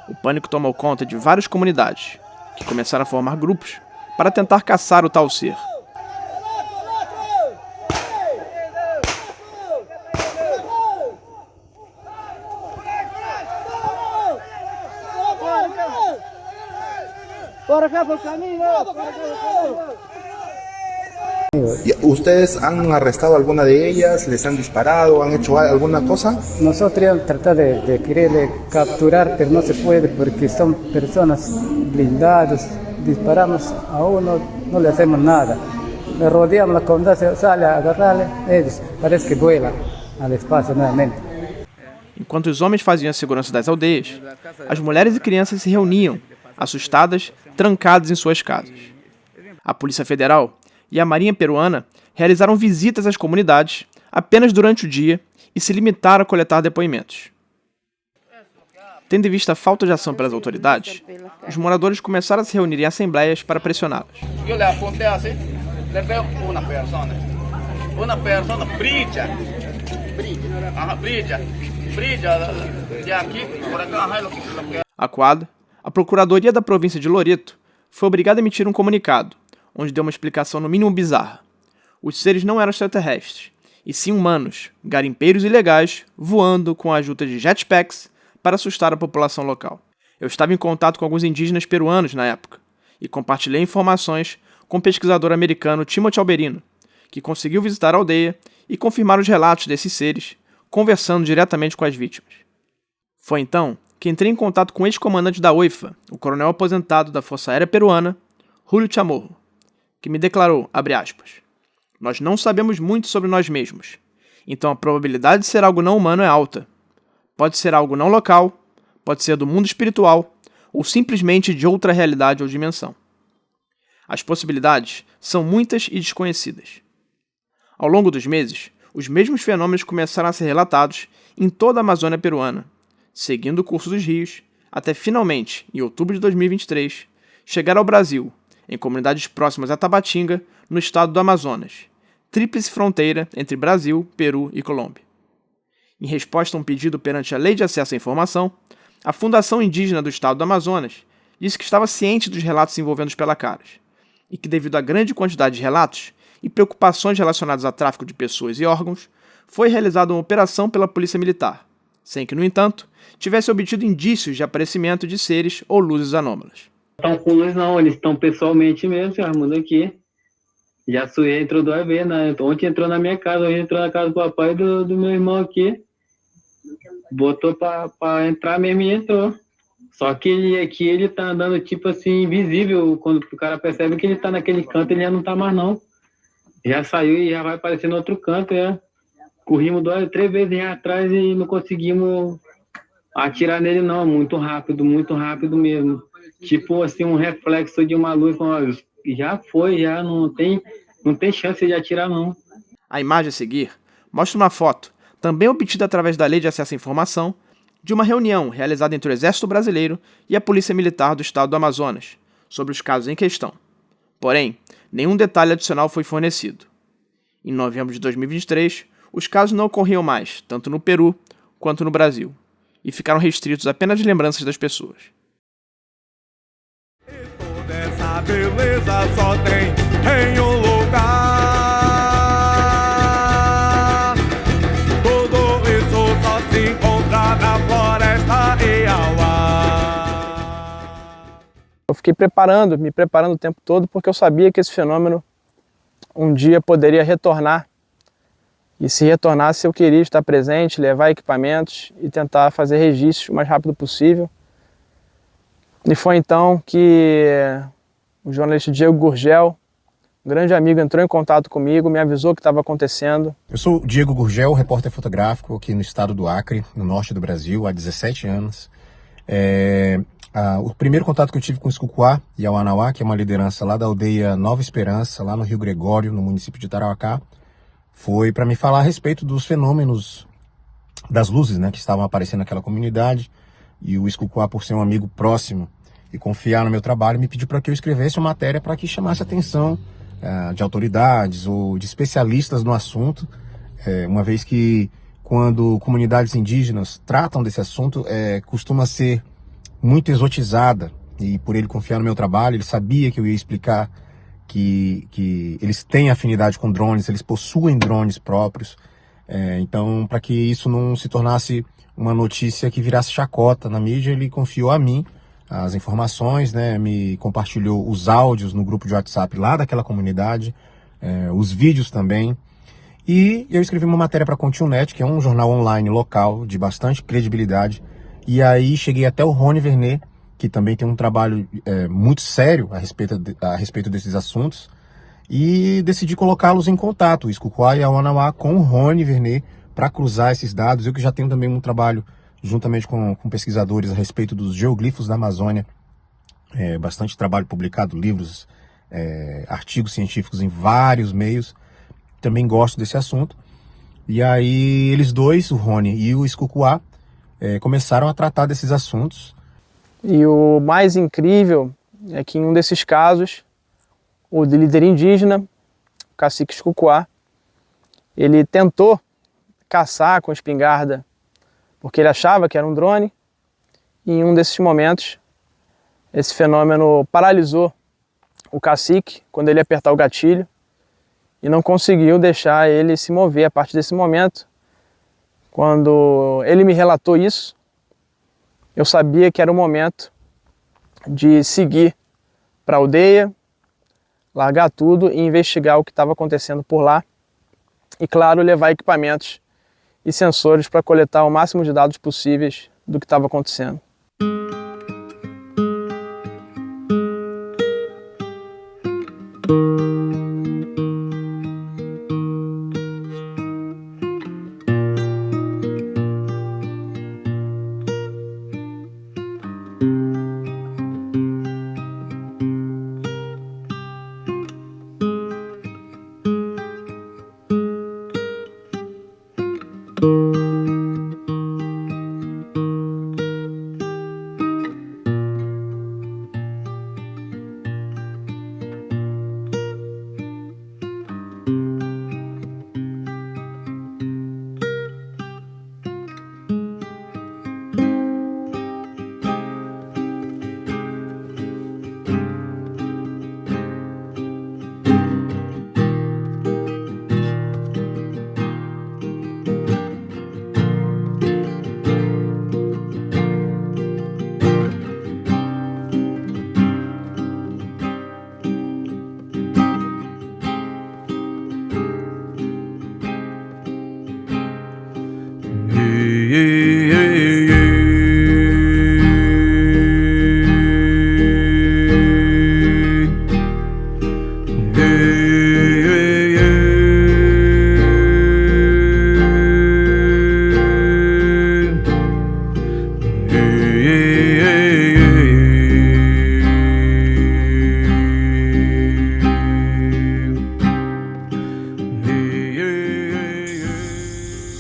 O pânico tomou conta de várias comunidades, que começaram a formar grupos para tentar caçar o tal ser. ¿Ustedes han arrestado a alguna de ellas? ¿Les han disparado? ¿Han hecho alguna cosa? Nosotros tratamos de querer capturar, pero no se puede porque son personas blindadas. Disparamos a uno, no le hacemos nada. Le rodeamos la comunidad, se sale a agarrarle, ellos parece que vuelan al espacio nuevamente. Enquanto os homens faziam a segurança das aldeias, as mulheres e crianças se reuniam, assustadas, trancadas em suas casas. A Polícia Federal e a Marinha Peruana realizaram visitas às comunidades apenas durante o dia e se limitaram a coletar depoimentos. Tendo em vista a falta de ação pelas autoridades, os moradores começaram a se reunir em assembleias para pressioná-las. Eu le apontei assim, le veo uma pessoa brilla de aqui por acá. Acuado, a Procuradoria da Província de Loreto foi obrigada a emitir um comunicado, onde deu uma explicação no mínimo bizarra. Os seres não eram extraterrestres, e sim humanos, garimpeiros ilegais, voando com a ajuda de jetpacks para assustar a população local. Eu estava em contato com alguns indígenas peruanos na época, e compartilhei informações com o pesquisador americano Timothy Alberino, que conseguiu visitar a aldeia e confirmar os relatos desses seres, conversando diretamente com as vítimas. Foi então que entrei em contato com o ex-comandante da OIFA, o coronel aposentado da Força Aérea Peruana, Julio Chamorro, que me declarou, abre aspas, nós não sabemos muito sobre nós mesmos, então a probabilidade de ser algo não humano é alta. Pode ser algo não local, pode ser do mundo espiritual, ou simplesmente de outra realidade ou dimensão. As possibilidades são muitas e desconhecidas. Ao longo dos meses, os mesmos fenômenos começaram a ser relatados em toda a Amazônia peruana, seguindo o curso dos rios, até finalmente, em outubro de 2023, chegar ao Brasil, em comunidades próximas a Tabatinga, no estado do Amazonas, tríplice fronteira entre Brasil, Peru e Colômbia. Em resposta a um pedido perante a Lei de Acesso à Informação, a Fundação Indígena do Estado do Amazonas disse que estava ciente dos relatos envolvendo os pelacaras, e que devido à grande quantidade de relatos e preocupações relacionadas a tráfico de pessoas e órgãos, foi realizada uma operação pela Polícia Militar, sem que, no entanto, tivesse obtido indícios de aparecimento de seres ou luzes anômalas. Estão com luz não, eles estão pessoalmente mesmo, se armando aqui. Já entrou 2 vezes, né? Ontem entrou na minha casa, hoje entrou na casa do papai e do meu irmão aqui. Botou pra entrar mesmo e entrou. Só que ele tá andando tipo assim, invisível. Quando o cara percebe que ele tá naquele canto, ele já não tá mais não. Já saiu e já vai aparecer no outro canto, já. Corrimos 2, 3 vezes atrás e não conseguimos atirar nele não, muito rápido mesmo. Tipo assim, um reflexo de uma luz, já foi, já não tem chance de atirar não. A imagem a seguir mostra uma foto, também obtida através da Lei de Acesso à Informação, de uma reunião realizada entre o Exército Brasileiro e a Polícia Militar do Estado do Amazonas, sobre os casos em questão. Porém, nenhum detalhe adicional foi fornecido. Em novembro de 2023, os casos não ocorriam mais, tanto no Peru quanto no Brasil, e ficaram restritos apenas às lembranças das pessoas. Essa beleza só tem em um lugar. Tudo isso só se encontra na floresta e ao ar. Eu fiquei me preparando o tempo todo, porque eu sabia que esse fenômeno um dia poderia retornar E se retornasse, eu queria estar presente, levar equipamentos e tentar fazer registros o mais rápido possível. E foi então que o jornalista Diego Gurgel, um grande amigo, entrou em contato comigo, me avisou o que estava acontecendo. Eu sou Diego Gurgel, repórter fotográfico aqui no estado do Acre, no norte do Brasil, há 17 anos. O primeiro contato que eu tive com o Iscucuá e a Wanawá, que é uma liderança lá da aldeia Nova Esperança, lá no Rio Gregório, no município de Tarauacá, foi para me falar a respeito dos fenômenos das luzes, né, que estavam aparecendo naquela comunidade. E o Iscucuá, por ser um amigo próximo e confiar no meu trabalho, me pediu para que eu escrevesse uma matéria para que chamasse a atenção de autoridades ou de especialistas no assunto, uma vez que quando comunidades indígenas tratam desse assunto, costuma ser muito exotizada, e por ele confiar no meu trabalho, ele sabia que eu ia explicar que eles têm afinidade com drones, eles possuem drones próprios, então para que isso não se tornasse uma notícia que virasse chacota na mídia, ele confiou a mim as informações, né, me compartilhou os áudios no grupo de WhatsApp lá daquela comunidade, os vídeos também, e eu escrevi uma matéria para a Continu.net, que é um jornal online local de bastante credibilidade, e aí cheguei até o Rony Vernet, que também tem um trabalho muito sério a respeito desses assuntos, e decidi colocá-los em contato, o Iscucuá e a Wanawá, com o Rony Vernet, para cruzar esses dados. Eu que já tenho também um trabalho juntamente com pesquisadores a respeito dos geoglifos da Amazônia, bastante trabalho publicado, livros, artigos científicos em vários meios, também gosto desse assunto. E aí eles dois, o Rony e o Iscucuá, começaram a tratar desses assuntos. E o mais incrível é que em um desses casos, o líder indígena, o cacique Iscucuá, ele tentou caçar com espingarda, porque ele achava que era um drone, e em um desses momentos, esse fenômeno paralisou o cacique quando ele ia apertar o gatilho, e não conseguiu deixar ele se mover. A partir desse momento, quando ele me relatou isso, eu sabia que era o momento de seguir para a aldeia, largar tudo e investigar o que estava acontecendo por lá. E, claro, levar equipamentos e sensores para coletar o máximo de dados possíveis do que estava acontecendo.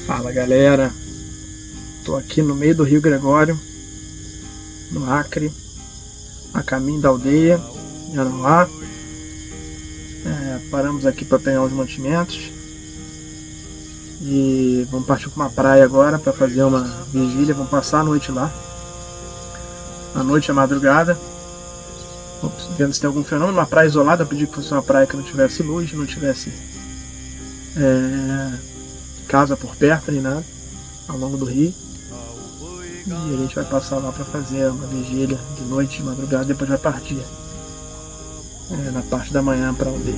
Fala galera, tô aqui no meio do Rio Gregório, no Acre, a caminho da aldeia de Wanawá. Paramos aqui para pegar os mantimentos e vamos partir para uma praia agora para fazer uma vigília. Vamos passar a noite lá, a noite é madrugada, vendo se tem algum fenômeno. Uma praia isolada, eu pedi que fosse uma praia que não tivesse luz, não tivesse casa por perto nem nada, ao longo do rio. E a gente vai passar lá para fazer uma vigília de noite, de madrugada, depois vai partir na parte da manhã para a aldeia.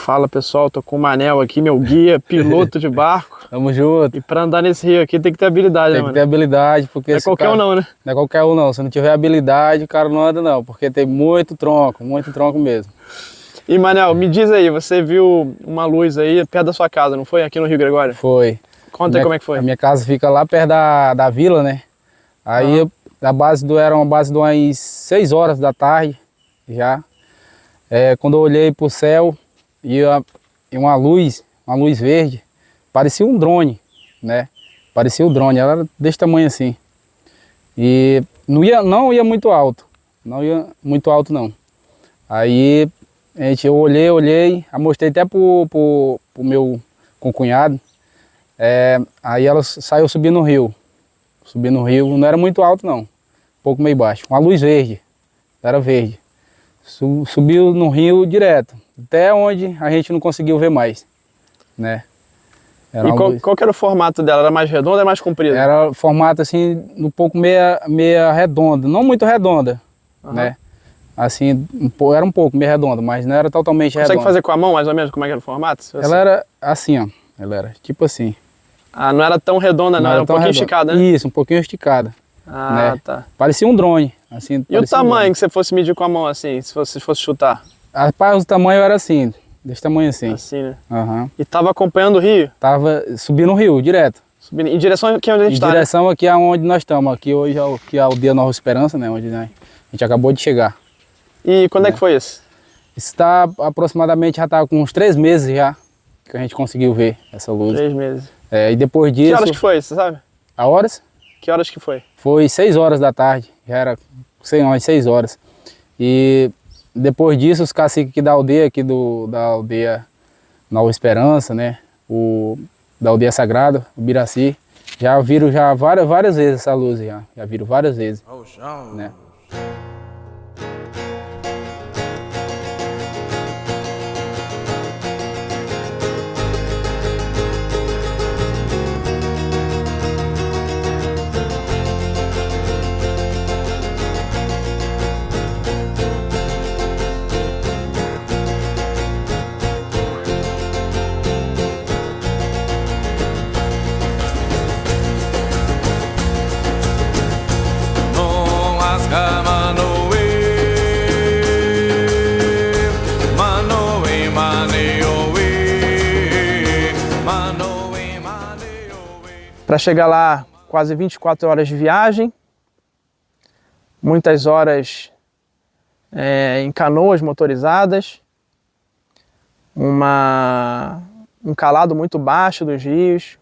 Fala pessoal, tô com o Manel aqui, meu guia, piloto de barco. Tamo junto. E pra andar nesse rio aqui tem que ter habilidade, né, mano? Tem que ter habilidade, porque não é qualquer um não, né? Não é qualquer um não, se não tiver habilidade o cara não anda não, porque tem muito tronco mesmo. E Manel, me diz aí, você viu uma luz aí perto da sua casa, não foi? Aqui no Rio Gregório? Foi. Conta aí como é que foi. A minha casa fica lá perto da vila, né? Aí era uma base de umas 6 horas da tarde já. Quando eu olhei pro céu, e uma luz verde, parecia um drone, né? Parecia um drone, ela era desse tamanho assim. E não ia muito alto, não. Aí eu olhei, mostrei até pro meu concunhado. Aí ela saiu subindo no rio. Não era muito alto não, um pouco meio baixo. Uma luz verde, era verde. Subiu no rio direto, até onde a gente não conseguiu ver mais, né? E qual que era o formato dela? Era mais redonda ou mais comprida? Era formato assim, um pouco meia redonda, não muito redonda, né? Assim, era um pouco meio redonda, mas não era totalmente redonda. Consegue fazer com a mão mais ou menos como é que era o formato? Ela era assim, ó, ela era tipo assim. Ah, não era tão redonda não, era um pouquinho esticada, né? Isso, um pouquinho esticada. Ah, né? tá. Parecia um drone. Assim, e o tamanho que você fosse medir com a mão assim, se você fosse chutar? Rapaz, o tamanho era assim, desse tamanho assim. Assim, né? Uhum. E tava acompanhando o rio? Tava subindo o rio, direto. Subindo, em direção aqui onde a gente está? Em direção aqui aonde nós estamos, aqui hoje é o dia Nova Esperança, né? Onde a gente acabou de chegar. E quando é que foi isso? Isso está aproximadamente, já está com uns 3 meses já, que a gente conseguiu ver essa luz. 3 meses. E depois disso... Que horas que foi, você sabe? A horas? Que horas que foi? Foi 6 horas da tarde, já era umas 6 horas. E depois disso, os caciques aqui da aldeia, da aldeia Nova Esperança, né? Da aldeia Sagrada, o Biraci, já viram várias vezes essa luz, já viram várias vezes. Né? Para chegar lá, quase 24 horas de viagem, muitas horas em canoas motorizadas, um calado muito baixo dos rios.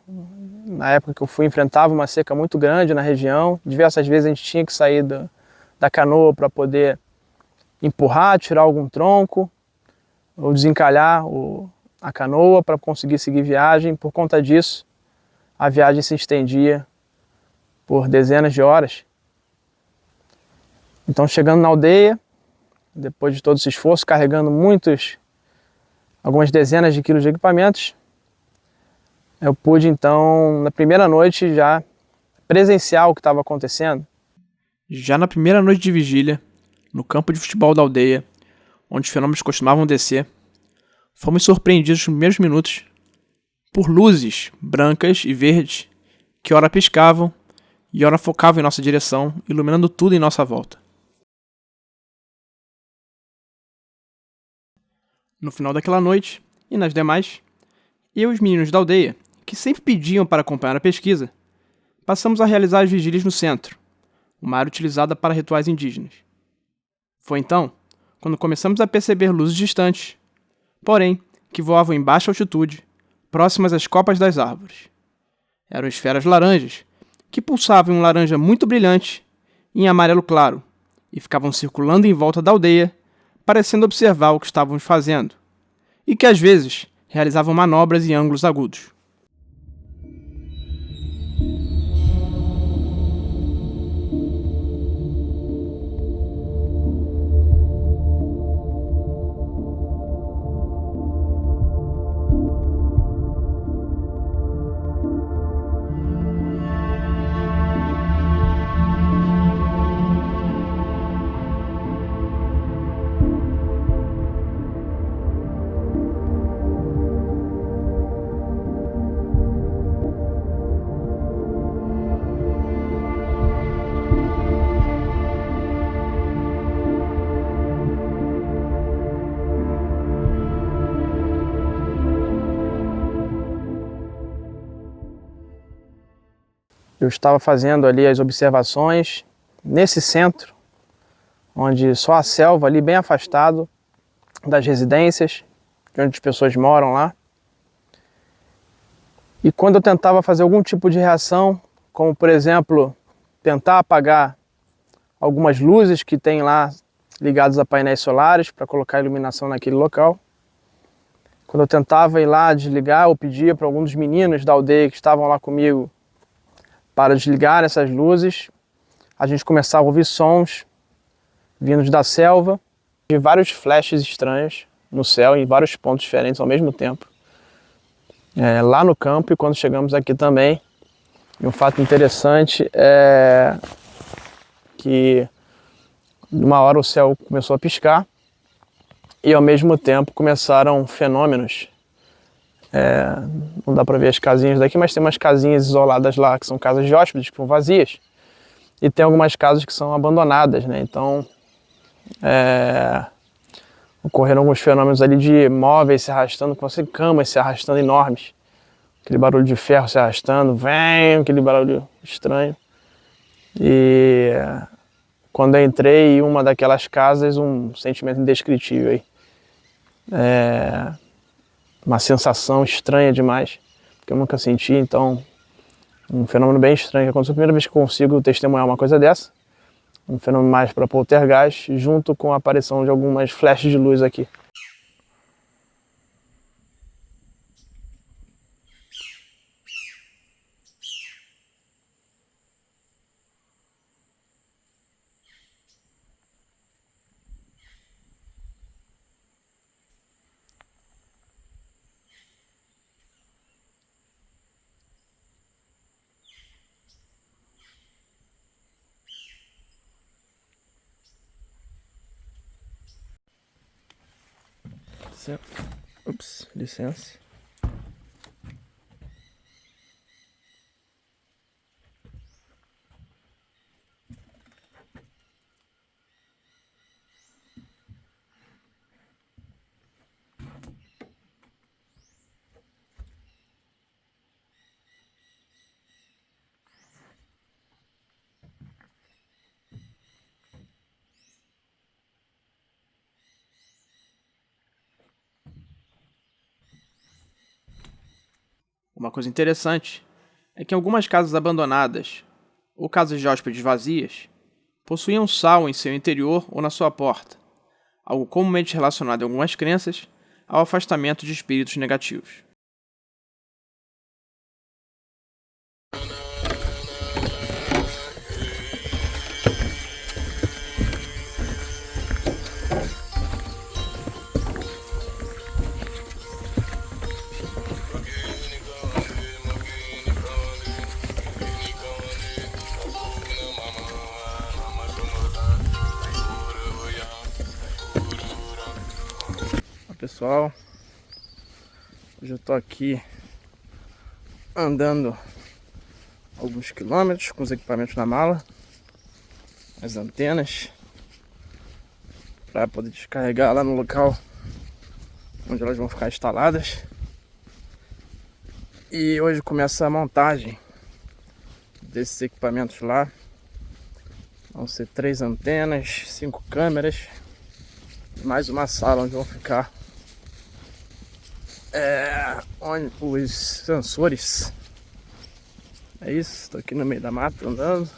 Na época que eu fui, enfrentava uma seca muito grande na região. Diversas vezes a gente tinha que sair da canoa para poder empurrar, tirar algum tronco, ou desencalhar a canoa para conseguir seguir viagem. Por conta disso, a viagem se estendia por dezenas de horas. Então, chegando na aldeia, depois de todo esse esforço, carregando algumas dezenas de quilos de equipamentos, eu pude, então, na primeira noite, já presenciar o que estava acontecendo. Já na primeira noite de vigília, no campo de futebol da aldeia, onde os fenômenos costumavam descer, fomos surpreendidos nos primeiros minutos por luzes brancas e verdes que ora piscavam e ora focavam em nossa direção, iluminando tudo em nossa volta. No final daquela noite, e nas demais, eu e os meninos da aldeia, que sempre pediam para acompanhar a pesquisa, passamos a realizar as vigílias no centro, uma área utilizada para rituais indígenas. Foi então quando começamos a perceber luzes distantes, porém que voavam em baixa altitude, próximas às copas das árvores. Eram esferas laranjas, que pulsavam em um laranja muito brilhante e em amarelo claro, e ficavam circulando em volta da aldeia, parecendo observar o que estávamos fazendo, e que às vezes realizavam manobras em ângulos agudos. Eu estava fazendo ali as observações nesse centro, onde só a selva ali bem afastado das residências, de onde as pessoas moram lá. E quando eu tentava fazer algum tipo de reação, como por exemplo, tentar apagar algumas luzes que tem lá ligadas a painéis solares para colocar iluminação naquele local, quando eu tentava ir lá desligar ou pedia para algum dos meninos da aldeia que estavam lá comigo para desligar essas luzes, a gente começava a ouvir sons vindos da selva, de vários flashes estranhos no céu, em vários pontos diferentes ao mesmo tempo. Lá no campo e quando chegamos aqui também. E um fato interessante é que numa hora o céu começou a piscar e ao mesmo tempo começaram fenômenos. Não dá para ver as casinhas daqui, mas tem umas casinhas isoladas lá que são casas de hóspedes que estão vazias e tem algumas casas que são abandonadas, né? Então ocorreram alguns fenômenos ali de móveis se arrastando, com camas se arrastando enormes, aquele barulho de ferro se arrastando, vem aquele barulho estranho. E quando eu entrei em uma daquelas casas, um sentimento indescritível aí. Uma sensação estranha demais, que eu nunca senti, então um fenômeno bem estranho que aconteceu. A primeira vez que eu consigo testemunhar uma coisa dessa, um fenômeno mais para poltergeist, junto com a aparição de algumas flashes de luz aqui. Ups, licença. Uma coisa interessante é que algumas casas abandonadas, ou casas de hóspedes vazias, possuíam sal em seu interior ou na sua porta, algo comumente relacionado em algumas crenças ao afastamento de espíritos negativos. Pessoal, hoje eu tô aqui andando alguns quilômetros com os equipamentos na mala, as antenas, para poder descarregar lá no local onde elas vão ficar instaladas. E hoje começa a montagem desses equipamentos lá. Vão ser 3 antenas, 5 câmeras, mais uma sala onde vão ficar onde os sensores. É isso, estou aqui no meio da mata andando.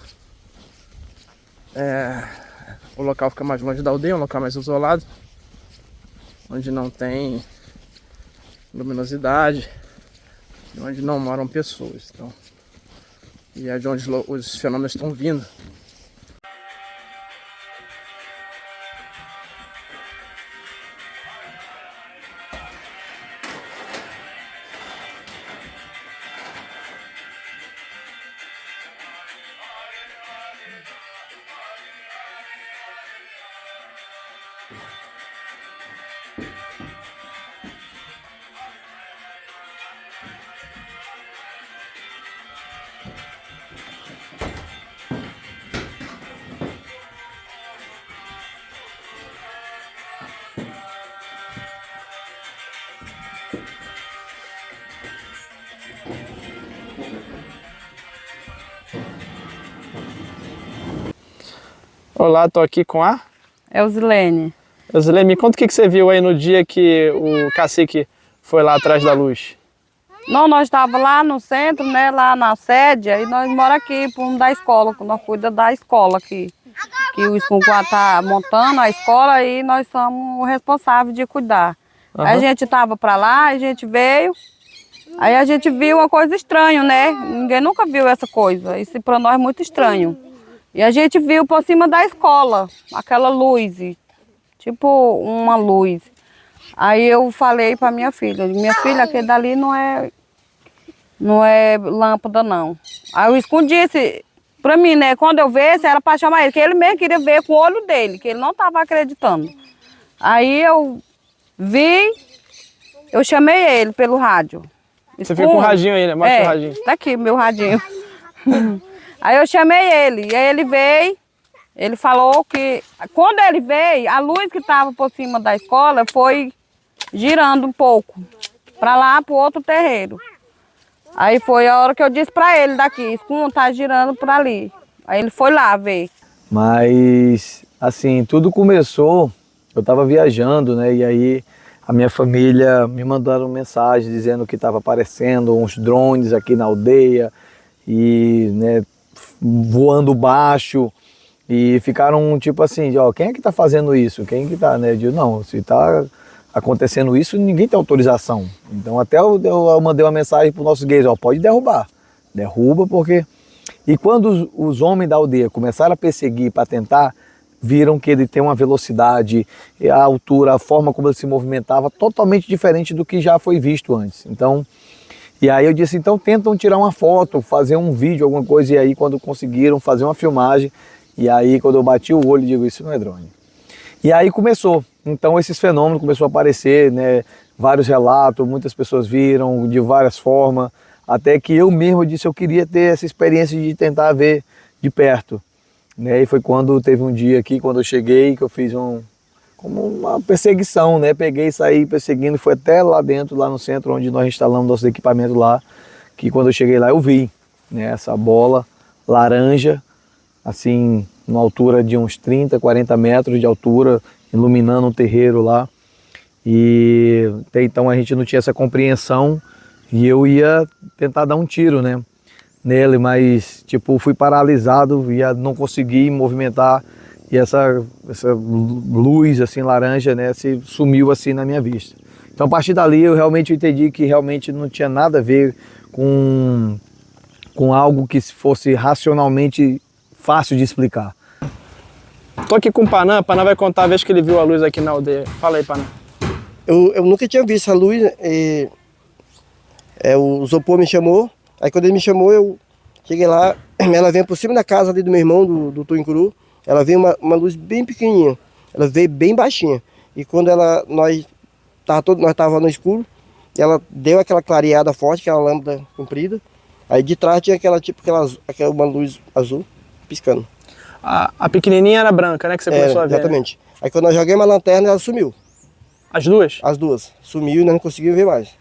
O local fica mais longe da aldeia, um local mais isolado, onde não tem luminosidade, onde não moram pessoas. Então, e é de onde os fenômenos estão vindo. Olá, tô aqui com a Eusilene. Eusilene, me conta o que você viu aí no dia que o cacique foi lá atrás da luz. Não, nós estávamos lá no centro, né, lá na sede, e nós moramos aqui, por da escola, nós cuidamos da escola aqui. Que o Esconquá está montando a escola e nós somos responsáveis de cuidar. Uhum. Aí a gente estava para lá, a gente veio, aí a gente viu uma coisa estranha, né? Ninguém nunca viu essa coisa, isso para nós é muito estranho. E a gente viu por cima da escola, aquela luz, tipo uma luz. Aí eu falei para minha filha, aquele dali não é lâmpada não. Aí eu escondi esse, para mim, né, quando eu visse era para chamar ele, que ele mesmo queria ver com o olho dele, que ele não estava acreditando. Aí eu vi, eu chamei ele pelo rádio. Você fica com o radinho aí, né? Mostra o radinho. Tá aqui meu radinho. Aí eu chamei ele, e aí ele veio, ele falou que quando ele veio, a luz que estava por cima da escola foi girando um pouco, para lá, para o outro terreiro. Aí foi a hora que eu disse para ele daqui, tá girando para ali. Aí ele foi lá ver. Mas, assim, tudo começou, eu estava viajando, né, e aí a minha família me mandaram mensagem dizendo que estava aparecendo uns drones aqui na aldeia, e, né, voando baixo, e ficaram tipo assim, ó, quem é que tá fazendo isso? Quem que tá, né? Eu digo, não, se tá acontecendo isso, ninguém tem autorização. Então até eu mandei uma mensagem pro nosso guerreiro, ó, pode derrubar, derruba porque... E quando os homens da aldeia começaram a perseguir para tentar, viram que ele tem uma velocidade, a altura, a forma como ele se movimentava, totalmente diferente do que já foi visto antes. Então, e aí eu disse, então tentam tirar uma foto, fazer um vídeo, alguma coisa, e aí quando conseguiram fazer uma filmagem, e aí quando eu bati o olho, digo, isso não é drone. E aí começou, então esses fenômenos começaram a aparecer, né, vários relatos, muitas pessoas viram de várias formas, até que eu mesmo disse, eu queria ter essa experiência de tentar ver de perto. Né, e foi quando teve um dia aqui, quando eu cheguei, que eu fiz como uma perseguição, né? Peguei e saí perseguindo, foi até lá dentro, lá no centro, onde nós instalamos nossos equipamentos lá, que quando eu cheguei lá eu vi, né, essa bola laranja, assim, numa altura de uns 30, 40 metros de altura, iluminando um terreiro lá. E até então a gente não tinha essa compreensão e eu ia tentar dar um tiro, né, nele, mas tipo, fui paralisado, ia não consegui movimentar. E essa luz assim laranja, né, se sumiu assim na minha vista. Então a partir dali eu realmente entendi que realmente não tinha nada a ver com algo que fosse racionalmente fácil de explicar. Tô aqui com o Panã vai contar a vez que ele viu a luz aqui na aldeia. Fala aí, Panã. Eu nunca tinha visto a luz, o Zopô me chamou, aí quando ele me chamou eu cheguei lá, ela veio por cima da casa ali do meu irmão, do Tuincuru. Ela veio uma luz bem pequenininha, ela veio bem baixinha. E quando nós estávamos no escuro, ela deu aquela clareada forte, aquela lâmpada comprida. Aí de trás tinha uma luz azul piscando. A pequenininha era branca, né, que você começou a ver? Exatamente. Né? Aí quando nós joguemos a lanterna, ela sumiu. As duas? As duas. Sumiu e nós não conseguimos ver mais.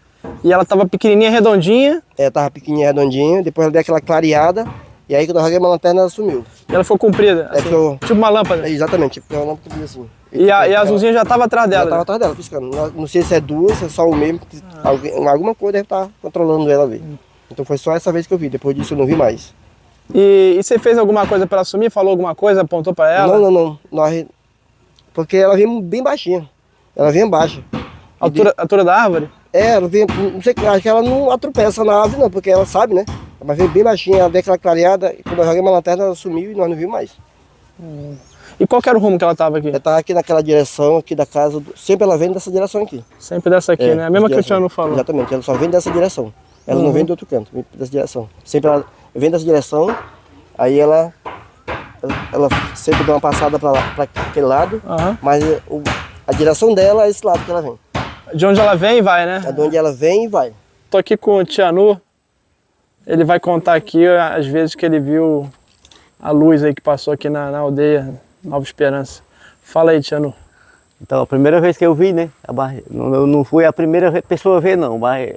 E ela estava pequenininha, redondinha? Estava pequenininha, redondinha. Depois ela deu aquela clareada. E E aí quando eu joguei uma lanterna, ela sumiu. Ela ficou comprida, assim, tipo uma lâmpada. Exatamente, tipo uma lâmpada assim. E a azulzinha já estava atrás dela? Já estava atrás dela, piscando. Não sei se é duas, se é só o mesmo. Alguma coisa deve estar controlando ela ali. Então foi só essa vez que eu vi, depois disso eu não vi mais. E você fez alguma coisa para ela sumir? Falou alguma coisa? Apontou para ela? Não. Porque ela vinha bem baixinha. Ela vinha baixa. Altura da árvore? Ela vinha, não sei, acho que ela não atropela na árvore não, porque ela sabe, né? Mas veio bem baixinha, ela veio aquela clareada, e quando eu joguei uma lanterna ela sumiu e nós não vimos mais. E qual que era o rumo que ela estava aqui? Ela estava aqui naquela direção, aqui da casa, sempre ela vem dessa direção aqui. Sempre dessa aqui, né? A mesma que o Tiano falou. Exatamente, ela só vem dessa direção. Ela não vem do outro canto, vem dessa direção. Sempre ela vem dessa direção, aí ela sempre dá uma passada para aquele lado, mas a direção dela é esse lado que ela vem. De onde ela vem e vai, né? É de onde ela vem e vai. Tô aqui com o Tianu. Ele vai contar aqui as vezes que ele viu a luz aí que passou aqui na aldeia Nova Esperança. Fala aí, Tianu. Então, a primeira vez que eu vi, né? Eu não fui a primeira pessoa a ver, não. Mas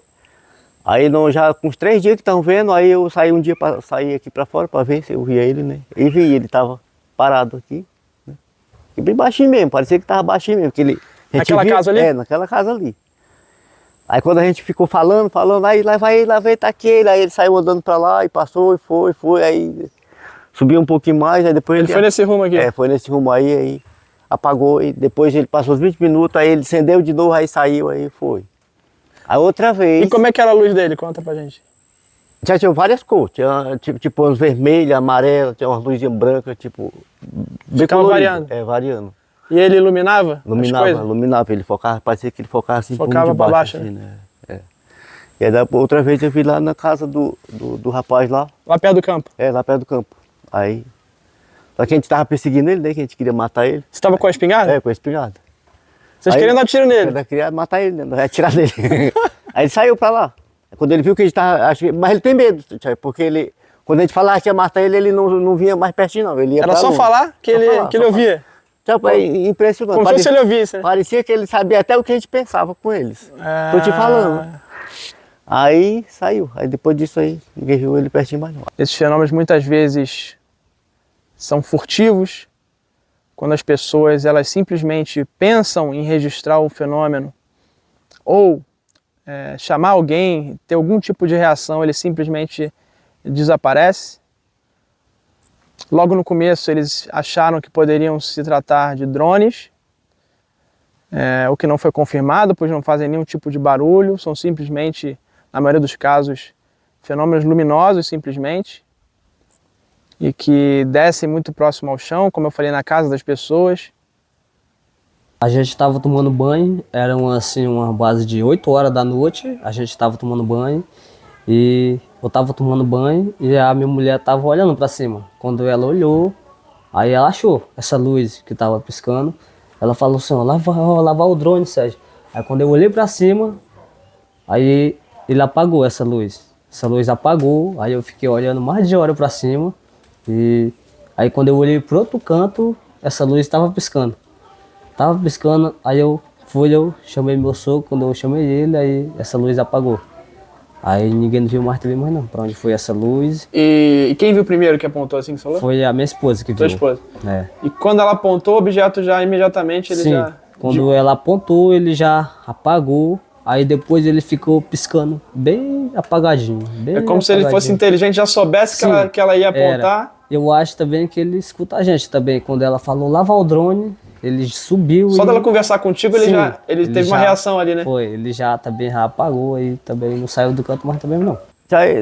aí, já com uns 3 dias que estão vendo, aí eu saí um dia para sair aqui para fora para ver se eu via ele, né? E vi, ele estava parado aqui, né? E bem baixinho mesmo, parecia que estava baixinho mesmo. Naquela casa ali? É, naquela casa ali. Aí quando a gente ficou falando, aí lá vai ele, tá aqui ele. Aí ele saiu andando para lá e passou e foi, aí subiu um pouquinho mais, aí depois ele foi nesse rumo aqui? É, foi nesse rumo aí apagou, e depois ele passou os 20 minutos, aí ele acendeu de novo, aí saiu, aí foi. Aí outra vez... E como é que era a luz dele? Conta pra gente. Já tinha várias cores, tinha tipo umas vermelhas, amarelas, tinha umas luzinhas brancas, tipo... Ficava variando? É, variando. E ele iluminava? Iluminava, ele focava, parecia que ele focava assim, focava para baixo, assim, né? É. E aí outra vez eu vi lá na casa do rapaz lá. Lá perto do campo? É, lá perto do campo. Aí, só que a gente tava perseguindo ele, né, que a gente queria matar ele. Você tava com a espingarda? É, com a espingarda. Vocês queriam dar um tiro nele? Queria matar ele, né, não ia atirar nele. Aí ele saiu pra lá. Quando ele viu que a gente tava, mas ele tem medo, porque quando a gente falava que ia matar ele, ele não vinha mais pertinho não, ele ia Era só falar que ele ouvia? Então, é impressionante. Como se ele ouvisse, né? Parecia que ele sabia até o que a gente pensava com eles. Tô te falando. Aí saiu. Aí depois disso aí, ninguém viu ele pertinho mais não. Esses fenômenos muitas vezes são furtivos. Quando as pessoas elas simplesmente pensam em registrar o fenômeno ou chamar alguém, ter algum tipo de reação, ele simplesmente desaparece. Logo no começo eles acharam que poderiam se tratar de drones, o que não foi confirmado, pois não fazem nenhum tipo de barulho, são simplesmente, na maioria dos casos, fenômenos luminosos simplesmente, e que descem muito próximo ao chão, como eu falei, na casa das pessoas. A gente estava tomando banho, era uma base de 8 horas da noite, a gente estava tomando banho, e eu estava tomando banho e a minha mulher estava olhando para cima. Quando ela olhou, aí ela achou essa luz que estava piscando. Ela falou assim, ó, lá vai o drone, Sérgio. Aí quando eu olhei para cima, aí ele apagou essa luz. Essa luz apagou, aí eu fiquei olhando mais de hora para cima. E aí quando eu olhei para outro canto, essa luz estava piscando. Tava piscando, aí eu chamei meu sogro, quando eu chamei ele, aí essa luz apagou. Aí ninguém viu mais também, mas não, pra onde foi essa luz. E quem viu primeiro que apontou assim que você falou? Foi a minha esposa que viu. Sua esposa? É. E quando ela apontou, o objeto já imediatamente ele Sim, já... quando ela apontou, ele já apagou, aí depois ele ficou piscando bem apagadinho. Bem como se ele fosse inteligente, já soubesse que ela ia apontar. Era. Eu acho também que ele escuta a gente também, quando ela falou lá vai o drone, ele subiu. Só dela conversar contigo, ele teve uma reação ali, né? Foi, ele já também já apagou e também não saiu do canto mais também não.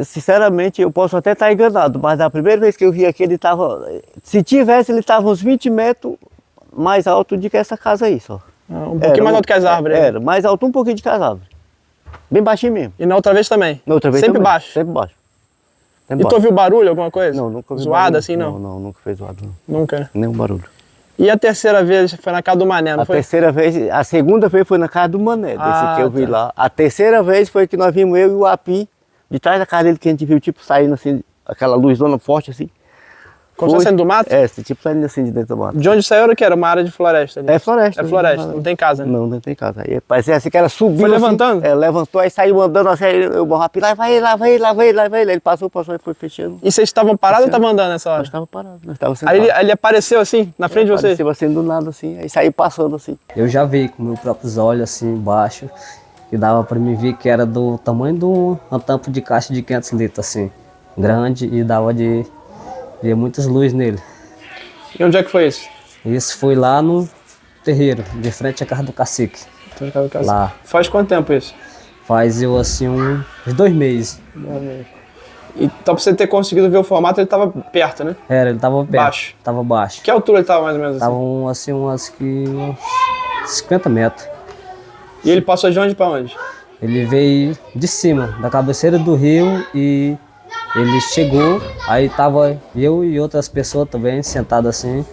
Sinceramente, eu posso até estar enganado, mas da primeira vez que eu vi aqui, ele estava... Se tivesse, ele estava uns 20 metros mais alto do que essa casa aí, só. Um pouquinho mais alto que as árvores. Era, mais alto um pouquinho do que as árvores. Bem baixinho mesmo. E na outra vez também? Na outra vez sempre também. Baixo? Sempre baixo. E tu ouviu barulho, alguma coisa? Não, nunca ouvi zoada barulho. assim, não? Não, nunca fez zoada, não. Nunca, né? Nenhum barulho. E a terceira vez foi na casa do Mané, não foi? A segunda vez foi na casa do Mané, desse que eu vi lá. A terceira vez foi que nós vimos eu e o Api, de trás da casa dele, que a gente viu, tipo, saindo assim, aquela luzona forte assim. Como se fosse saindo do mato? É, tipo saindo assim de dentro do mato. De onde saiu era o que? Era uma área de floresta? Ali. É floresta. É floresta, não tem casa, né? Não tem casa. Aí parecia assim que ela subiu. Foi assim, levantando? Levantou, aí saiu andando assim, aí eu morro rápido, lá vai ele. Ele passou e foi fechando. E vocês estavam parados ou estavam andando nessa hora? Nós estávamos parados, nós estávamos sentados. Aí ele apareceu assim, na frente de você? Apareceu assim do nada, assim, aí saiu passando assim. Eu já vi com meus próprios olhos, assim, embaixo, que dava pra me ver que era do tamanho de uma tampa de caixa de 500 litros, assim, grande, e dava de ver muitas luzes nele. E onde é que foi isso? Isso foi lá no terreiro, de frente à casa do cacique. Lá. Faz quanto tempo isso? Faz assim uns 2 meses. Então pra você ter conseguido ver o formato, ele tava perto, né? Era, ele tava perto. Baixo. Tava baixo. Que altura ele tava mais ou menos assim? Tava assim, uns 50 metros. E ele passou de onde pra onde? Ele veio de cima, da cabeceira do rio, e ele chegou, aí tava eu e outras pessoas também sentadas assim.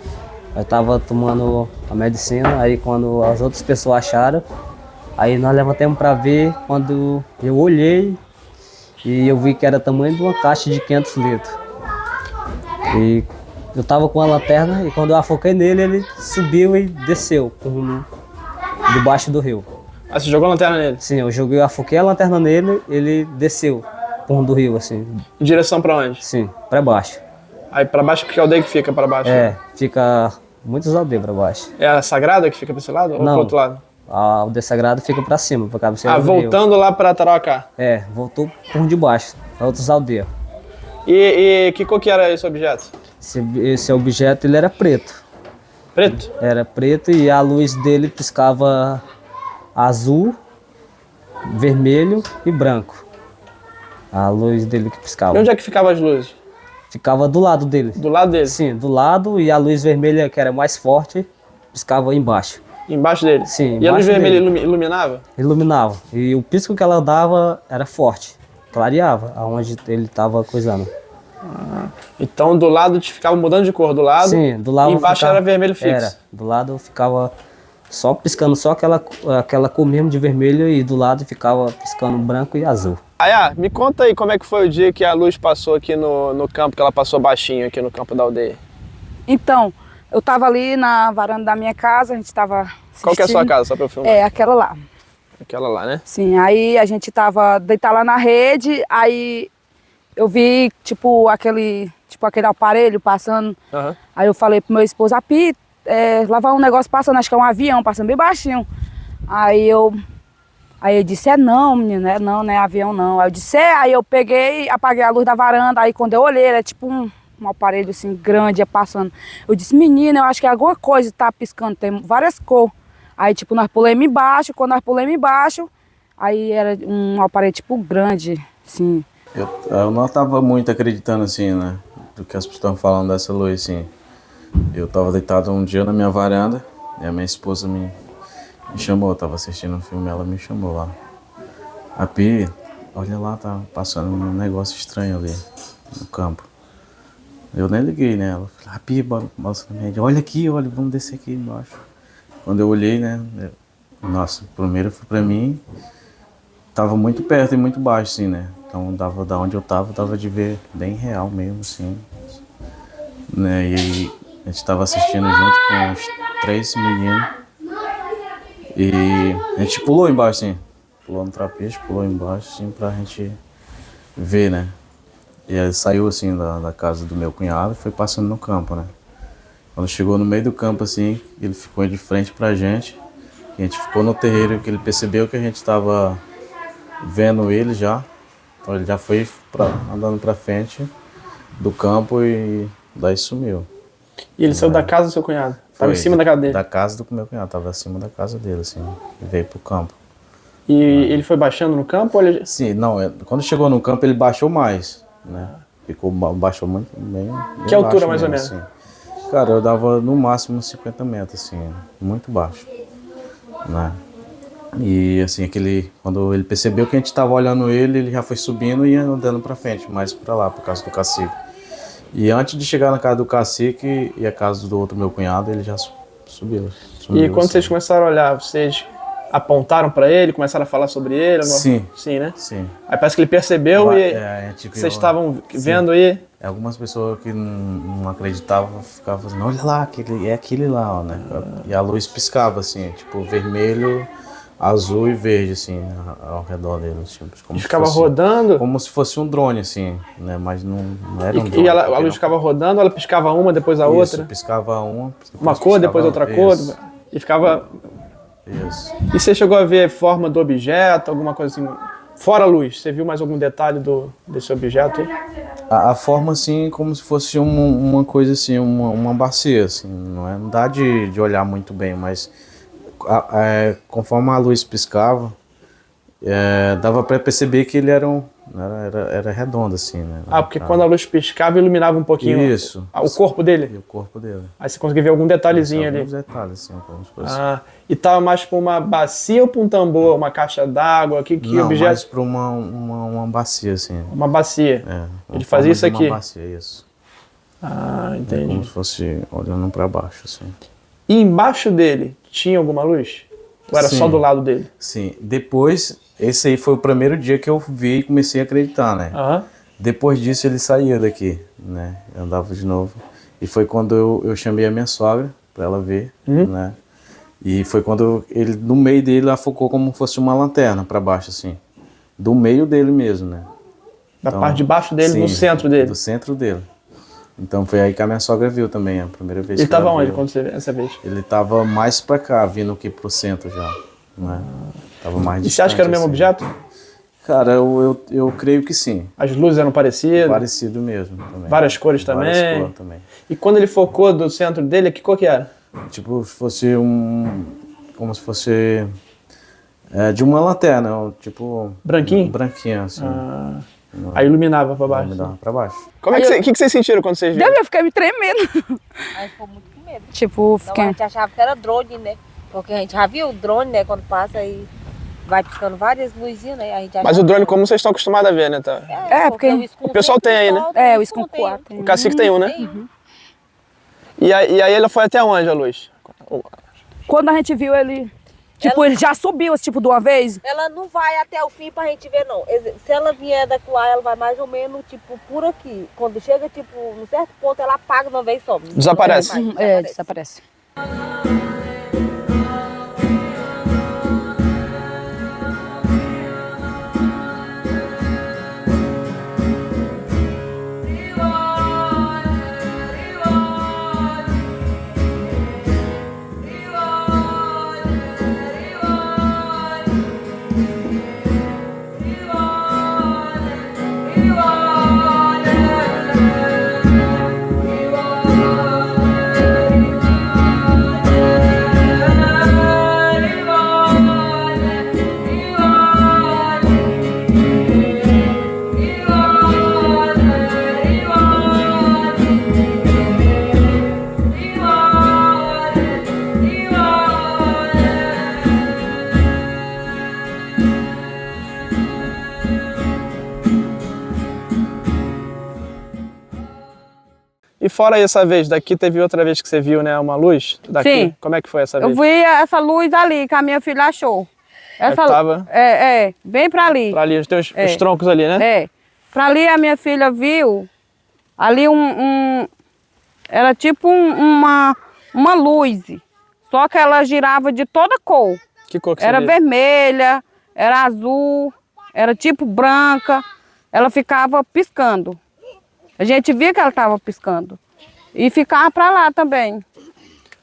Eu tava tomando a medicina, aí quando as outras pessoas acharam, aí nós levantamos para ver, quando eu olhei e eu vi que era o tamanho de uma caixa de 500 litros. E eu tava com a lanterna e quando eu afoquei nele, ele subiu e desceu debaixo do rio. Ah, você jogou a lanterna nele? Sim, eu afoquei a lanterna nele, ele desceu do rio, assim. Em direção pra onde? Sim, pra baixo. Aí pra baixo, que aldeia que fica pra baixo? É, fica muitos aldeias pra baixo. É a Sagrada que fica pra esse lado ou Não, pro outro lado? A aldeia Sagrada fica pra cima, pra cabeceira do voltando rio. lá pra Tarauacá? É, voltou por de baixo, pra outras aldeias. E que cor que era esse objeto? Esse objeto, ele era preto. Preto? Era preto e a luz dele piscava azul, vermelho e branco. A luz dele que piscava. E onde é que ficavam as luzes? Ficava do lado dele. Do lado dele? Sim, do lado, e a luz vermelha, que era mais forte, piscava embaixo. Embaixo dele? Sim, E a luz vermelha dele. iluminava? Iluminava. E o pisco que ela dava era forte. Clareava aonde ele estava coisando. Então do lado ficava mudando de cor, do lado? Sim, do lado e embaixo ficava, era vermelho fixo? Era, do lado ficava só piscando, só aquela cor mesmo de vermelho, e do lado ficava piscando branco e azul. Ayá, me conta aí como é que foi o dia que a luz passou aqui no campo, que ela passou baixinho aqui no campo da aldeia. Então, eu tava ali na varanda da minha casa, a gente tava assistindo. Qual que é a sua casa, só pra eu filmar? É, aquela lá. Aquela lá, né? Sim, aí a gente tava deitado lá na rede, aí eu vi, aquele aparelho passando. Uhum. Aí eu falei pro meu esposo, Pi, lá vai um negócio passando, acho que é um avião passando bem baixinho. Aí eu disse, não, menino, não é avião não. Aí eu disse, aí eu peguei, apaguei a luz da varanda, aí quando eu olhei, era tipo um aparelho assim, grande, passando. Eu disse, menina, eu acho que alguma coisa tá piscando, tem várias cores. Aí nós pulamos embaixo, quando nós pulamos embaixo, aí era um aparelho grande, assim. Eu não tava muito acreditando assim, né, do que as pessoas estavam falando dessa luz, assim. Eu tava deitado um dia na minha varanda e a minha esposa me chamou, eu tava assistindo um filme, ela me chamou lá. Pi, olha lá, tá passando um negócio estranho ali no campo. Eu nem liguei, né? Ela falou, Pi, olha aqui, olha, vamos descer aqui embaixo. Quando eu olhei, né? Nossa, primeiro foi pra mim, tava muito perto e muito baixo, assim, né? Então dava, da onde eu tava de ver bem real mesmo, assim. Né? E a gente tava assistindo junto com os 3 meninos. E a gente pulou embaixo, assim. Pulou no trapézio, pulou embaixo, assim, pra gente ver, né? E aí saiu, assim, da casa do meu cunhado e foi passando no campo, né? Quando chegou no meio do campo, assim, ele ficou de frente pra gente. A gente ficou no terreiro, que ele percebeu que a gente estava vendo ele já. Então ele já foi andando pra frente do campo e daí sumiu. E ele saiu da casa do seu cunhado? Tava em cima da casa dele? Da casa do meu cunhado, tava acima da casa dele, assim, e veio pro campo. E ele foi baixando no campo? Ou ele... Sim, não, quando chegou no campo ele baixou mais, né? Baixou muito, bem. Que altura mais mesmo, ou menos? Assim. Cara, eu dava no máximo 50 metros, assim, muito baixo, né? E assim, quando ele percebeu que a gente estava olhando ele já foi subindo e andando para frente, mais para lá, por causa do cacique. E antes de chegar na casa do cacique e a casa do outro meu cunhado, ele já subiu. E quando vocês começaram a olhar, vocês apontaram para ele, começaram a falar sobre ele? Sim. Sim, né? Sim. Aí parece que ele percebeu vocês estavam vendo aí. Algumas pessoas que não acreditavam ficavam fazendo, olha lá, é aquele lá, ó, né? E a luz piscava assim, tipo vermelho, azul e verde, assim, ao redor dele. Tipo, como E ficava rodando? Como se fosse um drone, assim, né? Mas não era um drone. E a luz ficava rodando, ela piscava uma, depois a outra? Piscava uma cor, depois outra cor, e ficava... Isso. E você chegou a ver a forma do objeto, alguma coisa assim? Fora a luz, você viu mais algum detalhe desse objeto aí? A forma, assim, como se fosse uma coisa assim, uma bacia, assim, não dá de olhar muito bem, mas conforme a luz piscava, dava para perceber que ele era redondo, assim, né? Porque quando a luz piscava, iluminava um pouquinho isso. O corpo dele? O corpo dele. Aí você conseguia ver algum detalhezinho ali? Alguns detalhes, assim, como se fosse. E tava mais para uma bacia ou para um tambor, uma caixa d'água? Que não, objeto? mais para uma bacia, assim. Uma bacia? Ele fazia isso aqui? Uma bacia, isso. Entendi. Como se fosse olhando para baixo, assim. E embaixo dele, tinha alguma luz? Ou era só do lado dele? Sim, depois, esse aí foi o primeiro dia que eu vi e comecei a acreditar, né? Depois disso ele saía daqui, né? Eu andava de novo. E foi quando eu chamei a minha sogra para ela ver, né? E foi quando ele, no meio dele, ela focou como se fosse uma lanterna para baixo, assim. Do meio dele mesmo, né? Da parte de baixo dele, no centro dele? Do centro dele. Então foi aí que a minha sogra viu também, a primeira vez ele que ela estava onde viu. quando você viu essa vez? Ele estava mais para cá, vindo aqui pro centro já, né? Tava mais E você acha que era o mesmo assim. objeto? Cara, eu creio que sim. As luzes eram parecidas? Parecido mesmo. Também. Várias cores também? Várias cores também. E quando ele focou do centro dele, que cor que era? Tipo, fosse como se fosse de uma lanterna, tipo... Branquinho? Branquinho, assim. Aí iluminava pra baixo? Iluminava pra baixo. Como é que vocês sentiram quando vocês viram? Eu fiquei me tremendo. Aí ficou muito com medo. Tipo, Então, a gente achava que era drone, né? Porque a gente já viu o drone, né? Quando passa e vai piscando várias luzinhas, né? A gente Mas o drone, como vocês estão acostumados a ver, né? Tá? Porque o pessoal tem aí, né? O Skunk tem. O cacique tem um, né? E aí ela foi até onde, a luz? Quando a gente viu ele... Tipo, ele já subiu, tipo, de uma vez. Ela não vai até o fim pra gente ver, não. Se ela vier daqui lá, ela vai mais ou menos, tipo, por aqui. Quando chega, tipo, num certo ponto, ela apaga de uma vez só. Desaparece. Desaparece. E fora essa vez, daqui teve outra vez que você viu, né, uma luz? Daqui. Sim. Como é que foi essa vez? Eu vi essa luz ali que a minha filha achou. Essa tava? Bem pra ali. Pra ali, tem os troncos ali, né? Pra ali a minha filha viu, ali era tipo uma luz, só que ela girava de toda cor. Que cor que era você vermelha, era azul, era tipo branca, ela ficava piscando. A gente via que ela estava piscando. E ficava para lá também.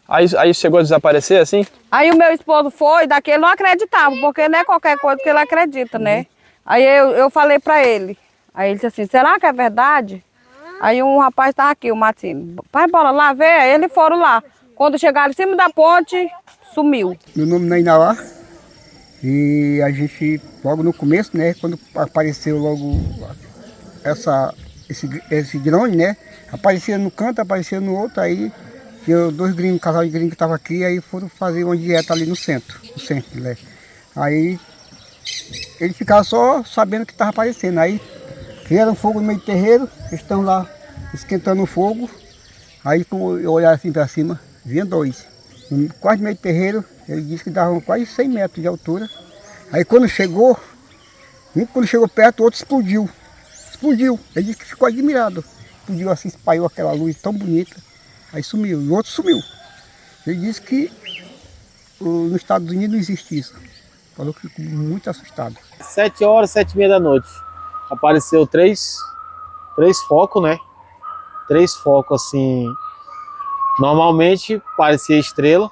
Aí chegou a desaparecer assim? Aí o meu esposo foi, daqui ele não acreditava, porque não é qualquer coisa que ele acredita, né? Aí eu falei para ele. Aí ele disse assim, será que é verdade? Aí um rapaz estava aqui, o Martinho. Pai, bora lá ver. Aí eles foram lá. Quando chegaram em cima da ponte, sumiu. Meu nome é Nainauá. E a gente, logo no começo, né? Quando apareceu logo esse drone, né? Aparecia no canto, aparecia no outro, aí tinha dois gringos, um casal de gringos que estavam aqui, aí foram fazer uma dieta ali no centro, né? Aí ele ficava só sabendo que estava aparecendo, aí criaram fogo no meio do terreiro, eles estão lá esquentando o fogo, aí como eu olhava assim para cima, vinha dois, quase no meio do terreiro, ele disse que davam quase 100 metros de altura, aí quando chegou perto, o outro explodiu. Ele disse que ficou admirado. explodiu assim, espalhou aquela luz tão bonita, aí sumiu, e o outro sumiu. Ele disse que nos Estados Unidos não existe isso. Falou que ficou muito assustado. 7 horas, 7h30 da noite. Apareceu três focos, né? 3 focos assim. Normalmente parecia estrela.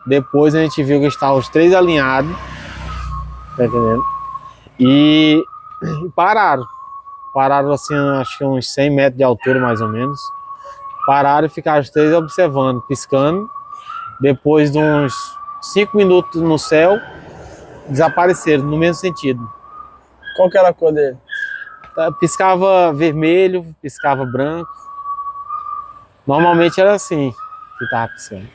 Depois a gente viu que estavam os 3 alinhados. Tá entendendo? E pararam. Pararam assim, acho que uns 100 metros de altura mais ou menos. Pararam e ficaram os 3 observando, piscando. Depois de uns 5 minutos no céu, desapareceram no mesmo sentido. Qual que era a cor dele? Piscava vermelho, piscava branco. Normalmente era assim que estava piscando.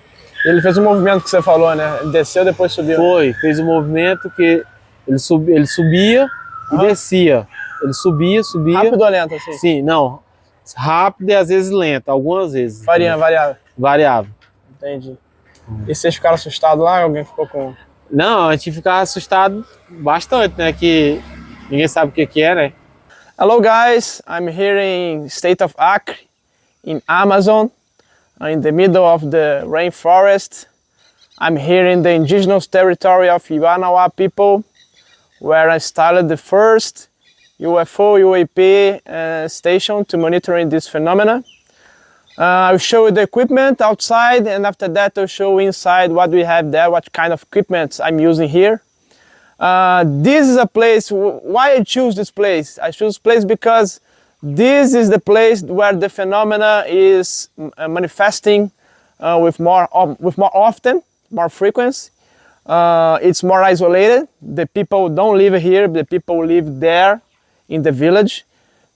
Ele fez o movimento que você falou, né? Ele desceu, depois subiu. Foi, fez o movimento que ele subia e descia. Ele subia. Rápido ou lento assim? Sim, não. Rápido e às vezes lento, algumas vezes. Variável. Variável. Entendi. E vocês ficaram assustados lá? Alguém ficou com... Não, a gente ficava assustado bastante, né? Que ninguém sabe o que é, né? Hello guys, I'm here in state of Acre, in Amazon, in the middle of the rainforest. I'm here in the indigenous territory of Iwanawa people, where I started the first UFO UAP station to monitoring this phenomena. I'll show you the equipment outside, and after that I'll show you inside what we have there, what kind of equipment I'm using here. This is a place, why I choose this place? I choose this place because this is the place where the phenomena is manifesting with more often, more frequency. It's more isolated. The people don't live here, the people live there in the village.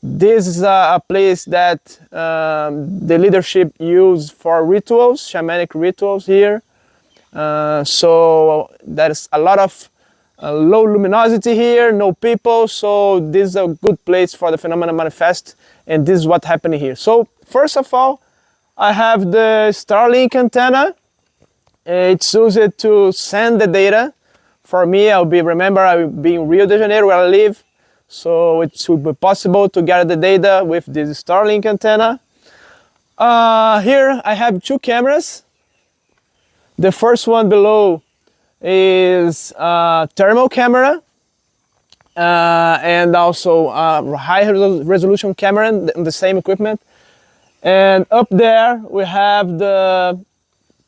This is a place that the leadership use for rituals, shamanic rituals here. So there's a lot of low luminosity here, no people, so this is a good place for the phenomena manifest, and this is what happened here. So first of all, I have the Starlink antenna. It's used to send the data. For me, I'll be in Rio de Janeiro where I live, so it should be possible to get the data with this Starlink antenna. Here I have 2 cameras. The first one below is a thermal camera and also a high resolution camera in the same equipment. And up there we have the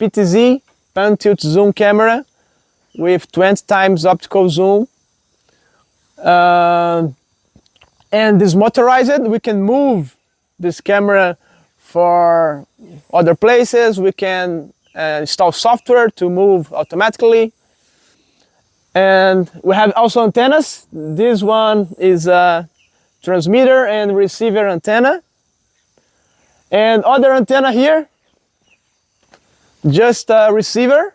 PTZ, pan tilt zoom camera with 20 times optical zoom. And this motorized, we can move this camera for other places. We can install software to move automatically. And we have also antennas. This one is a transmitter and receiver antenna. And other antenna here, just a receiver.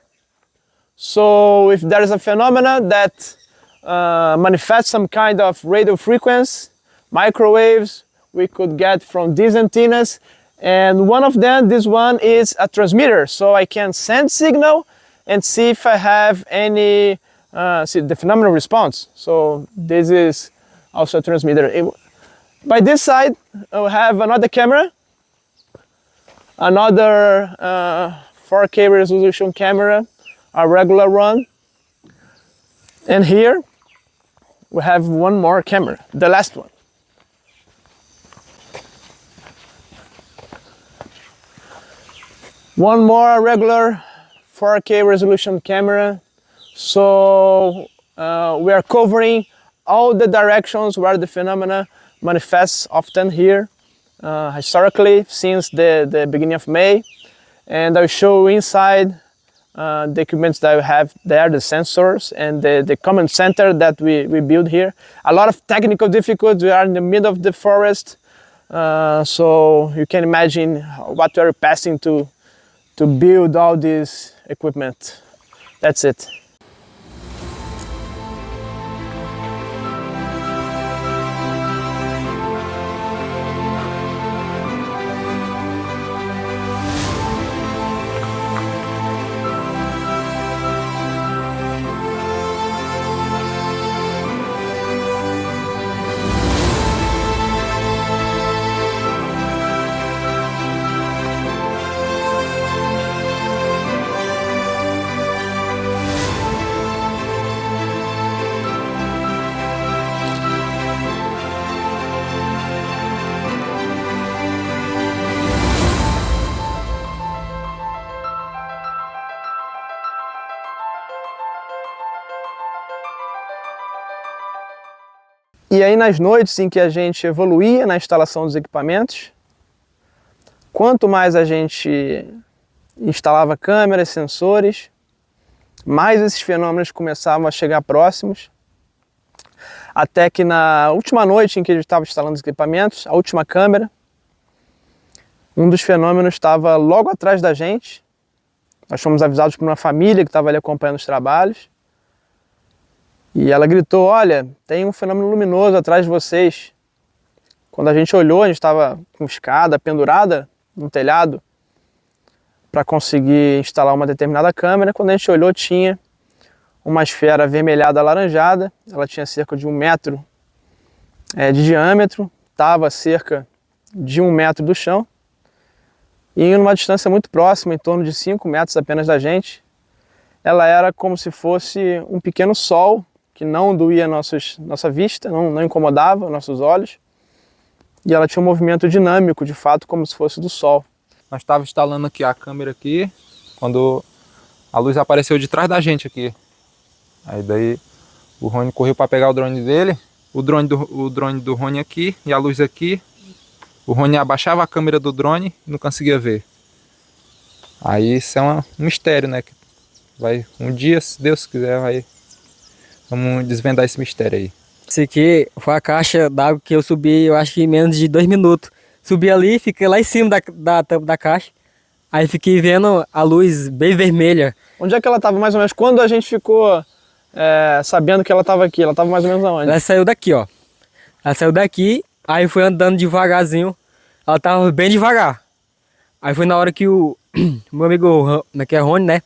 So if there is a phenomena that manifests some kind of radio frequency, microwaves, we could get from these antennas. And one of them, this one is a transmitter. So I can send signal and see if I have any see the phenomenal response. So this is also a transmitter. By this side, we have another camera, another 4K resolution camera, a regular one. And here we have one more camera, the last one. One more regular 4K resolution camera. So we are covering all the directions where the phenomena manifests often here, historically since the beginning of May. And I'll show you inside the equipment that we have there, the sensors and the command center that we build here. A lot of technical difficulties. We are in the middle of the forest, so you can imagine what we are passing to build all this equipment. That's it. E aí nas noites em que a gente evoluía na instalação dos equipamentos, quanto mais a gente instalava câmeras, sensores, mais esses fenômenos começavam a chegar próximos, até que na última noite em que a gente estava instalando os equipamentos, a última câmera, um dos fenômenos estava logo atrás da gente. Nós fomos avisados por uma família que estava ali acompanhando os trabalhos. E ela gritou, olha, tem um fenômeno luminoso atrás de vocês. Quando a gente olhou, a gente estava com escada pendurada no telhado para conseguir instalar uma determinada câmera. Quando a gente olhou, tinha uma esfera avermelhada alaranjada. Ela tinha cerca de 1 metro de diâmetro, estava a cerca de 1 metro do chão. E em uma distância muito próxima, em torno de 5 metros apenas da gente, ela era como se fosse um pequeno sol que não doía nossa vista, não incomodava nossos olhos. E ela tinha um movimento dinâmico, de fato, como se fosse do sol. Nós estávamos instalando aqui a câmera aqui, quando a luz apareceu de trás da gente aqui. Aí daí o Rony correu para pegar o drone dele, o drone do Rony aqui e a luz aqui. O Rony abaixava a câmera do drone e não conseguia ver. Aí isso é um mistério, né? Um dia, se Deus quiser, vamos desvendar esse mistério aí. Isso aqui foi a caixa d'água que eu subi, eu acho que em menos de 2 minutos. Subi ali, fiquei lá em cima da tampa da caixa. Aí fiquei vendo a luz bem vermelha. Onde é que ela estava mais ou menos? Quando a gente ficou sabendo que ela estava aqui, ela estava mais ou menos aonde? Ela saiu daqui, ó. Ela saiu daqui. Aí foi andando devagarzinho, ela tava bem devagar. Aí foi na hora que o meu amigo, que é Rony, né?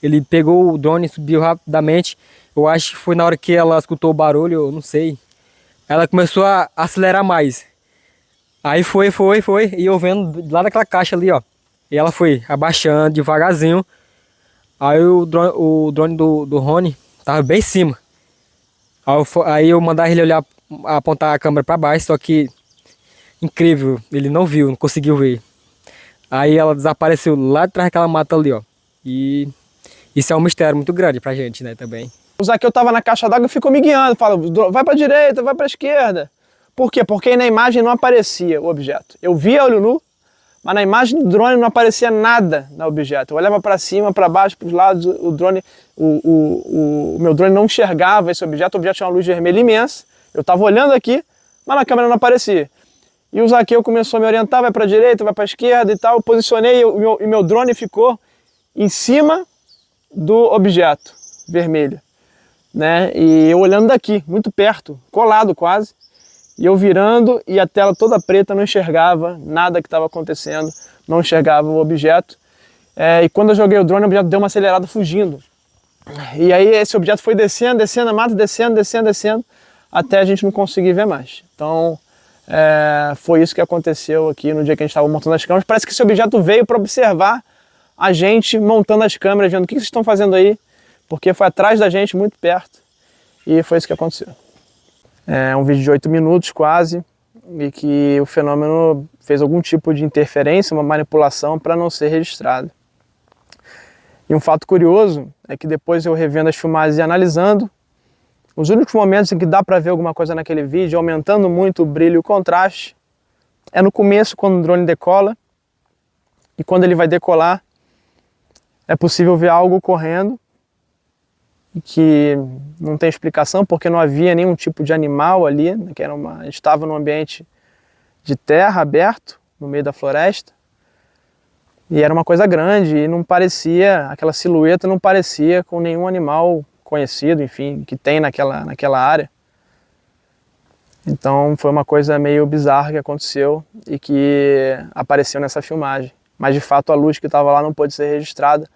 Ele pegou o drone e subiu rapidamente. Eu acho que foi na hora que ela escutou o barulho, eu não sei. Ela começou a acelerar mais. Aí foi, e eu vendo lá daquela caixa ali, ó. E ela foi abaixando devagarzinho. Aí o drone do Rony tava bem em cima. Aí eu mandava ele olhar, apontar a câmera para baixo, só que incrível, ele não viu, não conseguiu ver. Aí ela desapareceu lá de trás daquela mata ali, ó. E isso é um mistério muito grande pra gente, né, também. O Zaqueu tava na caixa d'água e ficou me guiando, falou, vai pra direita, vai pra esquerda. Por quê? Porque aí na imagem não aparecia o objeto. Eu via olho nu, mas na imagem do drone não aparecia nada no objeto. Eu olhava para cima, para baixo, para os lados, o meu drone não enxergava esse objeto. O objeto tinha uma luz vermelha imensa. Eu estava olhando aqui, mas na câmera não aparecia. E o Zaqueu começou a me orientar, vai para a direita, vai para a esquerda e tal. Eu posicionei e meu drone ficou em cima do objeto vermelho, né? E eu olhando daqui, muito perto, colado quase. E eu virando e a tela toda preta, não enxergava nada que estava acontecendo, não enxergava o objeto. E quando eu joguei o drone, o objeto deu uma acelerada fugindo. E aí esse objeto foi descendo a mata, descendo, até a gente não conseguir ver mais. Então foi isso que aconteceu aqui no dia que a gente estava montando as câmeras. Parece que esse objeto veio para observar a gente montando as câmeras, vendo o que vocês estão fazendo aí, porque foi atrás da gente, muito perto, e foi isso que aconteceu. É um vídeo de 8 minutos quase, e que o fenômeno fez algum tipo de interferência, uma manipulação para não ser registrado. E um fato curioso é que depois eu revendo as filmagens e analisando, os únicos momentos em que dá para ver alguma coisa naquele vídeo, aumentando muito o brilho e o contraste, é no começo, quando o drone decola, e quando ele vai decolar, é possível ver algo correndo, que não tem explicação, porque não havia nenhum tipo de animal ali, né, a gente estava num ambiente de terra aberto, no meio da floresta, e era uma coisa grande, e não parecia, aquela silhueta não parecia com nenhum animal conhecido, enfim, que tem naquela área. Então foi uma coisa meio bizarra que aconteceu e que apareceu nessa filmagem. Mas de fato a luz que estava lá não pôde ser registrada,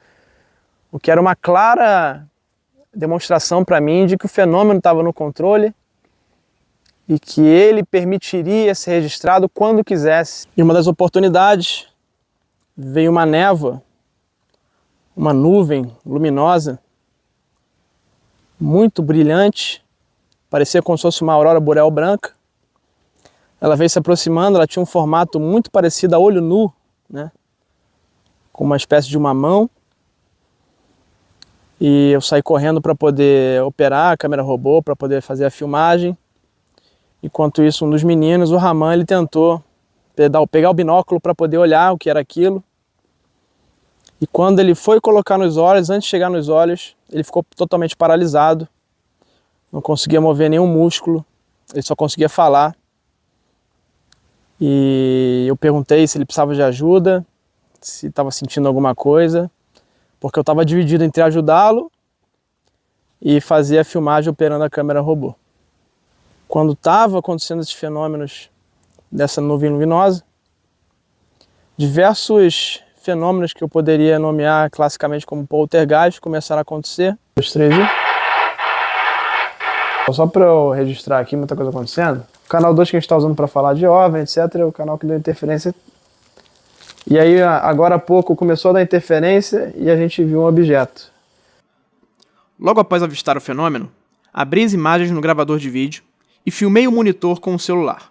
o que era uma clara demonstração para mim de que o fenômeno estava no controle e que ele permitiria ser registrado quando quisesse. Em uma das oportunidades veio uma névoa, uma nuvem luminosa, muito brilhante, parecia como se fosse uma aurora boreal branca. Ela veio se aproximando, ela tinha um formato muito parecido a olho nu, né? Com uma espécie de uma mão. E eu saí correndo para poder operar a câmera robô, para poder fazer a filmagem. Enquanto isso, um dos meninos, o Raman, ele tentou pegar o binóculo para poder olhar o que era aquilo. E quando ele foi colocar nos olhos, antes de chegar nos olhos, ele ficou totalmente paralisado. Não conseguia mover nenhum músculo, ele só conseguia falar. E eu perguntei se ele precisava de ajuda, se estava sentindo alguma coisa, porque eu estava dividido entre ajudá-lo e fazer a filmagem operando a câmera robô. Quando estava acontecendo esses fenômenos dessa nuvem luminosa, diversos fenômenos que eu poderia nomear classicamente como poltergeist começaram a acontecer. 2, 3 e... Só para eu registrar aqui, muita coisa acontecendo. O canal 2 que a gente está usando para falar de OVNI, etc., é o canal que deu interferência. E aí, agora há pouco, começou a dar interferência e a gente viu um objeto. Logo após avistar o fenômeno, abri as imagens no gravador de vídeo e filmei o monitor com o celular.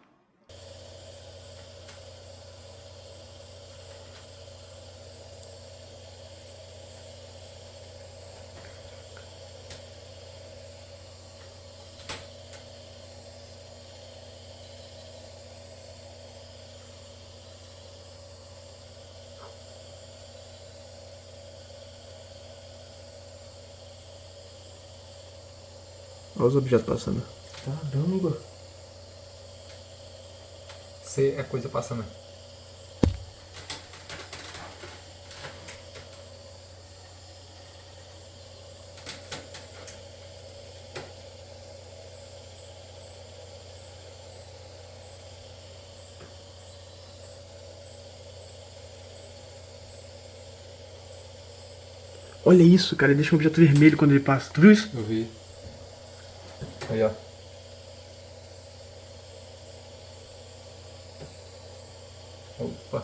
Olha os objetos passando. Caramba! Isso é coisa passando. Olha isso, cara, ele deixa um objeto vermelho quando ele passa. Tu viu isso? Eu vi. Aí, ó. Opa.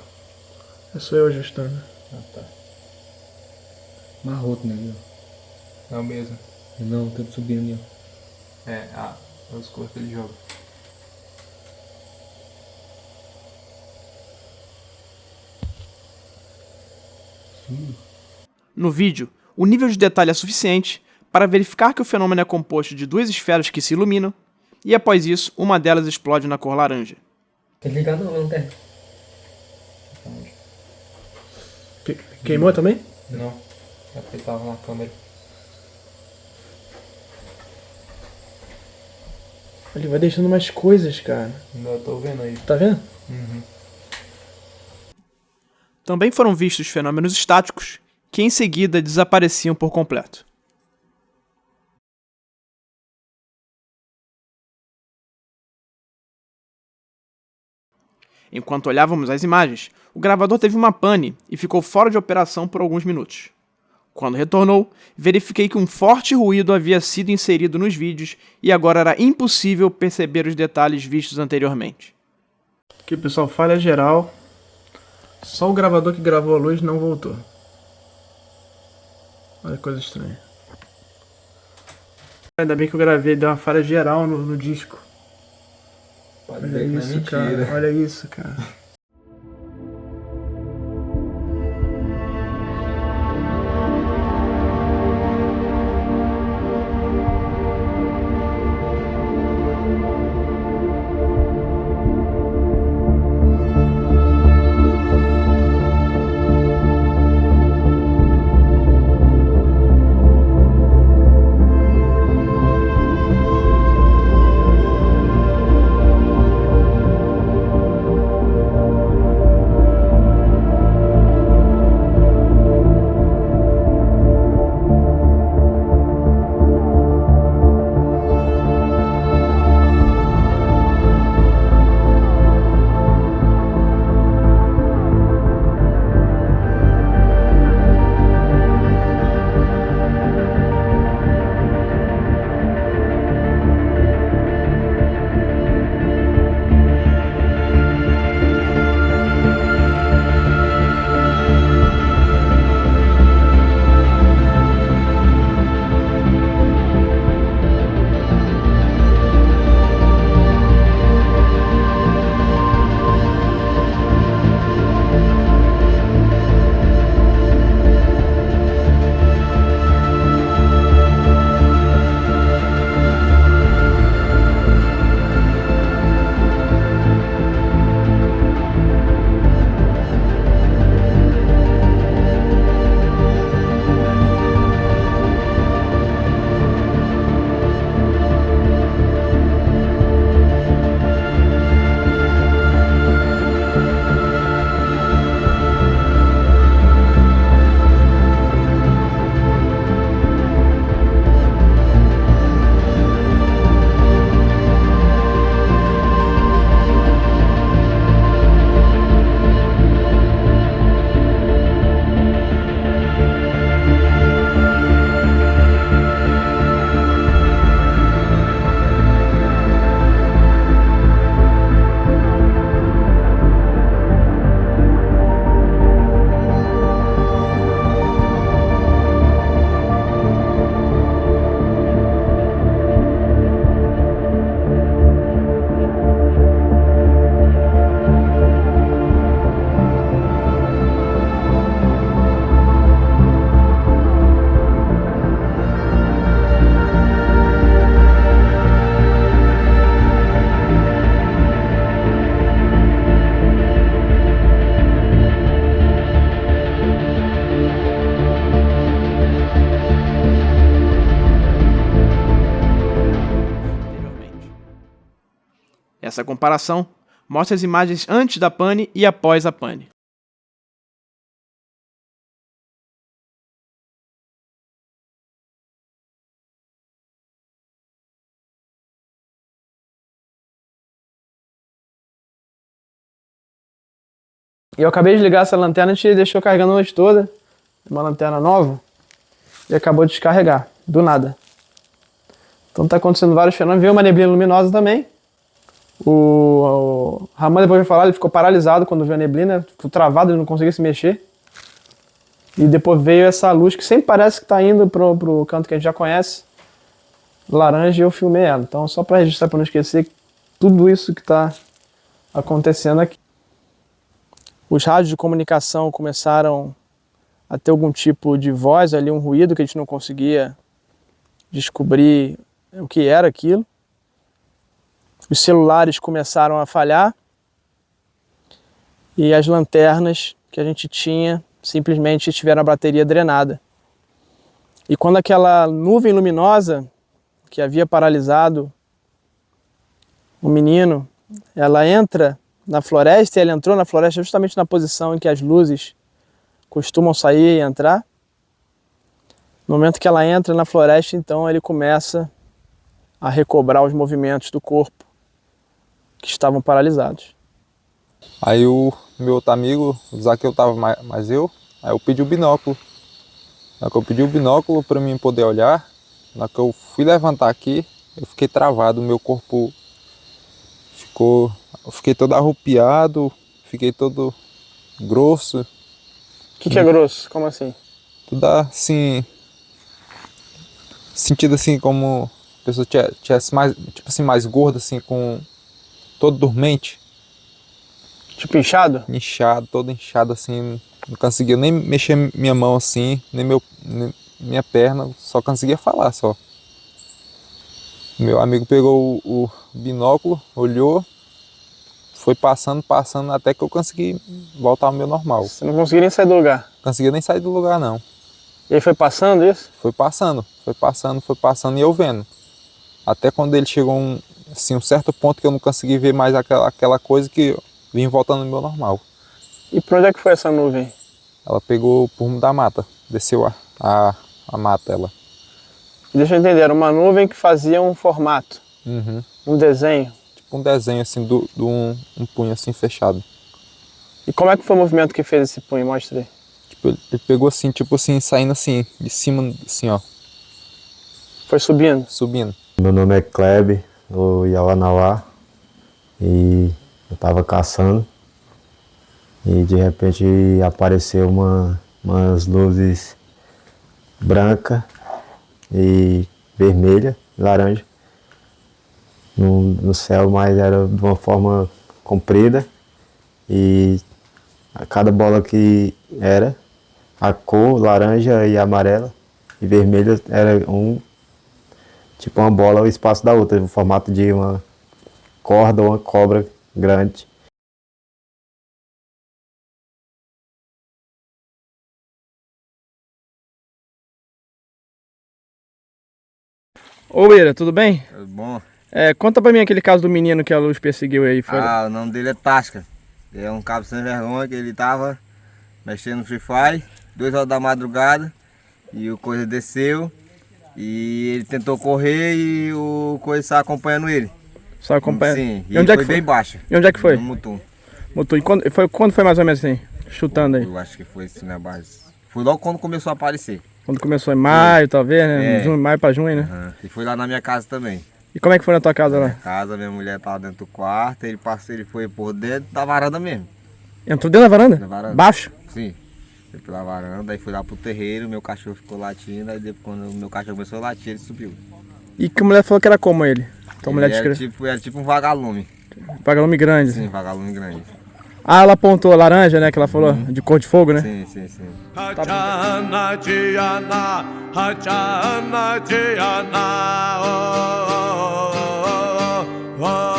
É só eu ajustando. Ah, tá. Marroto, né? É o mesmo. Não, tudo subindo ali, ó. É os cores que ele joga. No vídeo, o nível de detalhe é suficiente para verificar que o fenômeno é composto de 2 esferas que se iluminam, e após isso, uma delas explode na cor laranja. Tá ligado não, tem? Queimou também? Não, é porque tava na câmera. Ele vai deixando mais coisas, cara. Ainda tô vendo aí. Tá vendo? Uhum. Também foram vistos fenômenos estáticos, que em seguida desapareciam por completo. Enquanto olhávamos as imagens, o gravador teve uma pane e ficou fora de operação por alguns minutos. Quando retornou, verifiquei que um forte ruído havia sido inserido nos vídeos e agora era impossível perceber os detalhes vistos anteriormente. Aqui, pessoal, falha geral. Só o gravador que gravou a luz não voltou. Olha que coisa estranha. Ainda bem que eu gravei, deu uma falha geral no disco. Pode Olha ver que isso, não é cara. mentira. Olha isso, cara. Essa comparação mostra as imagens antes da pane e após a pane. E eu acabei de ligar essa lanterna, a gente deixou carregando a noite toda. Uma lanterna nova. E acabou de descarregar, do nada. Então tá acontecendo vários fenômenos. Veio uma neblina luminosa também. O Raman, depois de falar, ele ficou paralisado quando viu a neblina. Ficou travado, ele não conseguia se mexer. E depois veio essa luz que sempre parece que tá indo pro canto que a gente já conhece. Laranja, e eu filmei ela. Então só para registrar, para não esquecer tudo isso que tá acontecendo aqui. Os rádios de comunicação começaram a ter algum tipo de voz ali, um ruído que a gente não conseguia descobrir o que era aquilo. Os celulares começaram a falhar e as lanternas que a gente tinha simplesmente tiveram a bateria drenada. E quando aquela nuvem luminosa que havia paralisado o menino, ela entra na floresta, e ela entrou na floresta justamente na posição em que as luzes costumam sair e entrar. No momento que ela entra na floresta, então ele começa a recobrar os movimentos do corpo que estavam paralisados. Aí o meu outro amigo, o Zaqueu tava mais eu, aí eu pedi o binóculo. Na hora que eu pedi o binóculo para mim poder olhar, na hora que eu fui levantar aqui, eu fiquei travado, meu corpo eu fiquei todo arrupiado, fiquei todo grosso. O que é grosso? Como assim? Tudo assim, sentido assim como a pessoa tivesse mais, tipo assim, mais gorda, assim, com todo dormente. Tipo inchado? Inchado, todo inchado assim, não conseguia nem mexer minha mão assim, nem minha perna, só conseguia falar só. Meu amigo pegou o binóculo, olhou, foi passando até que eu consegui voltar ao meu normal. Você não conseguia nem sair do lugar? Não conseguia nem sair do lugar não. E aí foi passando isso? Foi passando e eu vendo. Até quando ele chegou um certo ponto que eu não consegui ver mais aquela coisa que eu vim voltando ao meu normal. E pra onde é que foi essa nuvem? Ela pegou por rumo da mata, desceu a mata ela. Deixa eu entender, era uma nuvem que fazia um formato, um desenho. Tipo um desenho assim, um punho assim fechado. E como é que foi o movimento que fez esse punho? Mostra aí. Tipo, ele pegou assim, tipo assim, saindo assim, de cima, assim ó. Foi subindo? Subindo. Meu nome é Klebe, do Yawanawá, e eu tava caçando e de repente apareceu umas luzes branca e vermelha, laranja no céu, mas era de uma forma comprida e a cada bola que era, a cor laranja e amarela e vermelha era tipo uma bola ao espaço da outra, no formato de uma corda ou uma cobra grande. Ô Ira, tudo bem? Tudo bom. Conta pra mim aquele caso do menino que a luz perseguiu aí. O nome dele é Tasca. Ele é um cabo sem vergonha que ele tava mexendo no Free Fire, 2 horas da madrugada, e o coisa desceu, e ele tentou correr e o coisa estava acompanhando ele. Só acompanhando? Sim, e onde é que foi bem baixo. E onde é que foi? No Mutum. Mutum. E quando foi mais ou menos assim? Chutando aí? Eu acho que foi assim na base. Foi logo quando começou a aparecer. Quando começou em maio, talvez, né? Junho, maio pra junho, né? E foi lá na minha casa também. E como é que foi na tua casa lá? Na casa, minha mulher tava dentro do quarto, ele foi por dentro da varanda mesmo. Entrou dentro da varanda? Na varanda. Baixo? Sim. Foi pela varanda, aí foi lá pro terreiro, meu cachorro ficou latindo, aí depois quando o meu cachorro começou a latir, ele subiu. E que a mulher falou que era como ele? Então, a mulher era tipo um vagalume. Vagalume grande? Sim, vagalume grande. Ah, ela apontou laranja, né? Que ela falou, de cor de fogo, né? Sim, sim, sim. Hajana Diana, Hajana Diana, oh, oh, oh, oh.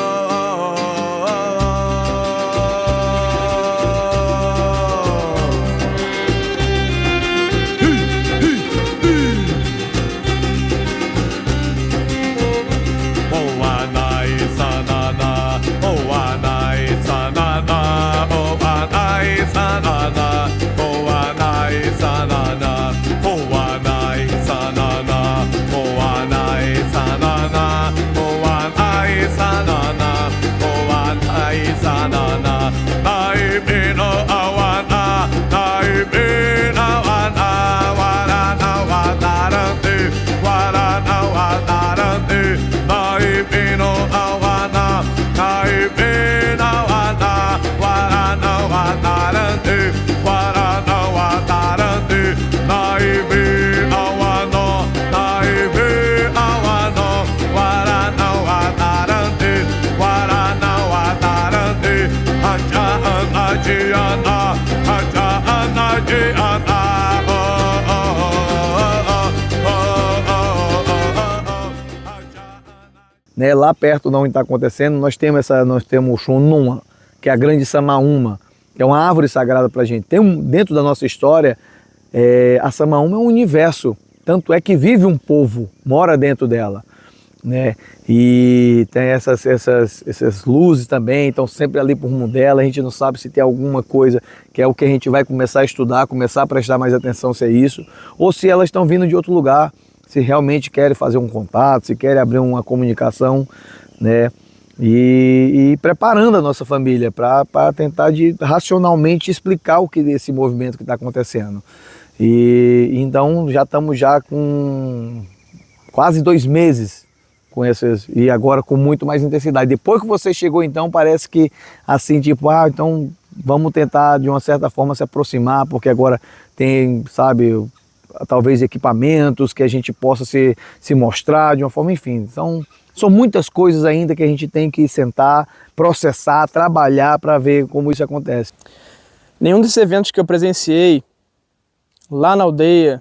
né? Lá perto de onde está acontecendo, nós temos o Xunuma, que é a grande Samaúma, que é uma árvore sagrada para a gente. Dentro da nossa história, a Samaúma é um universo, tanto é que vive um povo, mora dentro dela, né? E tem essas luzes também, estão sempre ali por rumo dela. A gente não sabe se tem alguma coisa que é o que a gente vai começar a estudar, começar a prestar mais atenção se é isso, ou se elas estão vindo de outro lugar, se realmente querem fazer um contato, se querem abrir uma comunicação, né? E preparando a nossa família para tentar racionalmente explicar o que esse movimento que está acontecendo. E então já estamos com quase 2 meses com esses, e agora com muito mais intensidade. Depois que você chegou, então, parece que assim, tipo, então vamos tentar de uma certa forma se aproximar, porque agora tem, sabe, talvez equipamentos que a gente possa se mostrar de uma forma, enfim. Então, são muitas coisas ainda que a gente tem que sentar, processar, trabalhar para ver como isso acontece. Nenhum desses eventos que eu presenciei lá na aldeia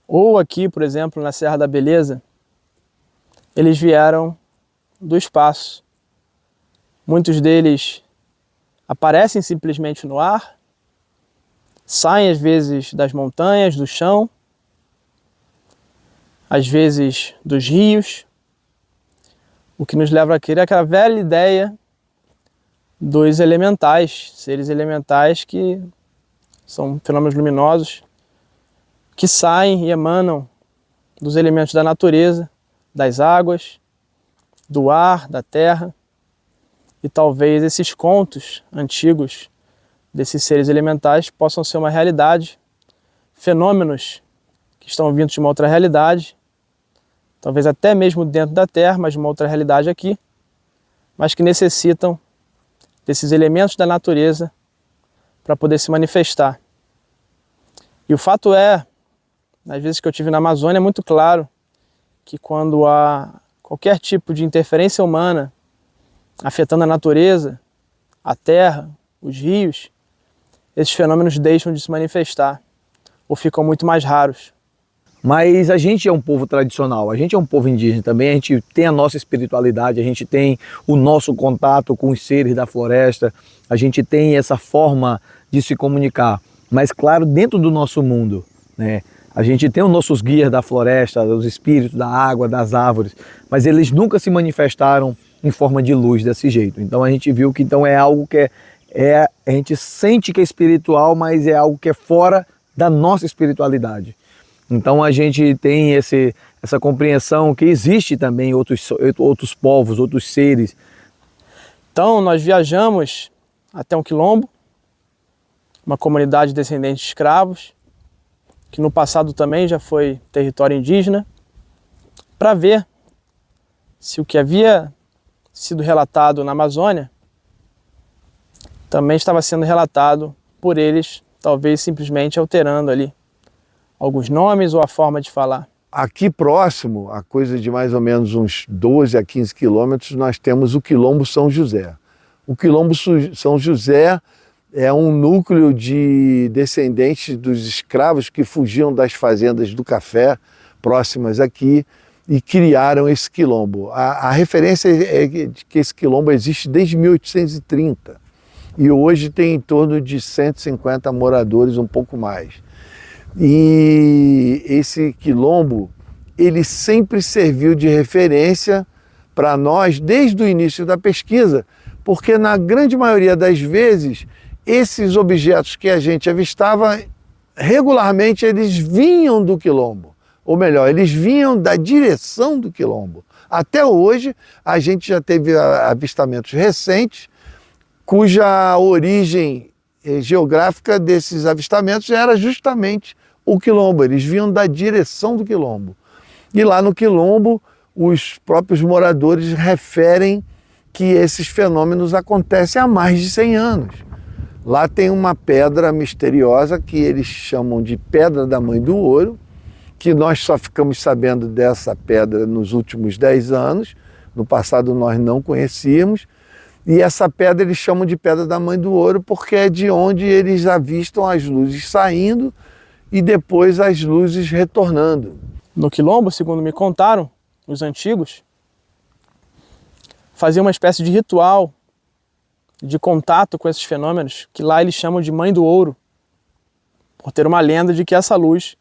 ou aqui, por exemplo, na Serra da Beleza, eles vieram do espaço. Muitos deles aparecem simplesmente no ar, saem às vezes das montanhas, do chão, às vezes dos rios, o que nos leva a crer aquela velha ideia dos elementais, seres elementais que são fenômenos luminosos, que saem e emanam dos elementos da natureza, das águas, do ar, da terra, e talvez esses contos antigos desses seres elementais possam ser uma realidade, fenômenos que estão vindos de uma outra realidade, talvez até mesmo dentro da Terra, mas de uma outra realidade aqui, mas que necessitam desses elementos da natureza para poder se manifestar. E o fato é, nas vezes que eu estive na Amazônia, é muito claro que quando há qualquer tipo de interferência humana afetando a natureza, a terra, os rios, esses fenômenos deixam de se manifestar ou ficam muito mais raros. Mas a gente é um povo tradicional, a gente é um povo indígena também, a gente tem a nossa espiritualidade, a gente tem o nosso contato com os seres da floresta, a gente tem essa forma de se comunicar, mas claro, dentro do nosso mundo, né? A gente tem os nossos guias da floresta, os espíritos da água, das árvores, mas eles nunca se manifestaram em forma de luz desse jeito. Então a gente viu que então é algo que a gente sente que é espiritual, mas é algo que é fora da nossa espiritualidade. Então a gente tem essa compreensão que existe também outros povos, outros seres. Então nós viajamos até um quilombo, uma comunidade descendente de escravos, que no passado também já foi território indígena, para ver se o que havia sido relatado na Amazônia também estava sendo relatado por eles, talvez simplesmente alterando ali alguns nomes ou a forma de falar. Aqui próximo, a coisa de mais ou menos uns 12 a 15 quilômetros, nós temos o Quilombo São José. O Quilombo São José é um núcleo de descendentes dos escravos que fugiam das fazendas do café próximas aqui e criaram esse quilombo. A referência é de que esse quilombo existe desde 1830 e hoje tem em torno de 150 moradores, um pouco mais. E esse quilombo, ele sempre serviu de referência para nós desde o início da pesquisa, porque na grande maioria das vezes, esses objetos que a gente avistava, regularmente eles vinham do quilombo, ou melhor, eles vinham da direção do quilombo. Até hoje, a gente já teve avistamentos recentes, cuja origem geográfica desses avistamentos era justamente o quilombo, eles vinham da direção do quilombo. E lá no quilombo, os próprios moradores referem que esses fenômenos acontecem há mais de 100 anos. Lá tem uma pedra misteriosa que eles chamam de Pedra da Mãe do Ouro, que nós só ficamos sabendo dessa pedra nos últimos 10 anos, no passado nós não conhecíamos, e essa pedra eles chamam de Pedra da Mãe do Ouro porque é de onde eles avistam as luzes saindo e depois as luzes retornando. No quilombo, segundo me contaram, os antigos, faziam uma espécie de ritual de contato com esses fenômenos, que lá eles chamam de Mãe do Ouro, por ter uma lenda de que essa luz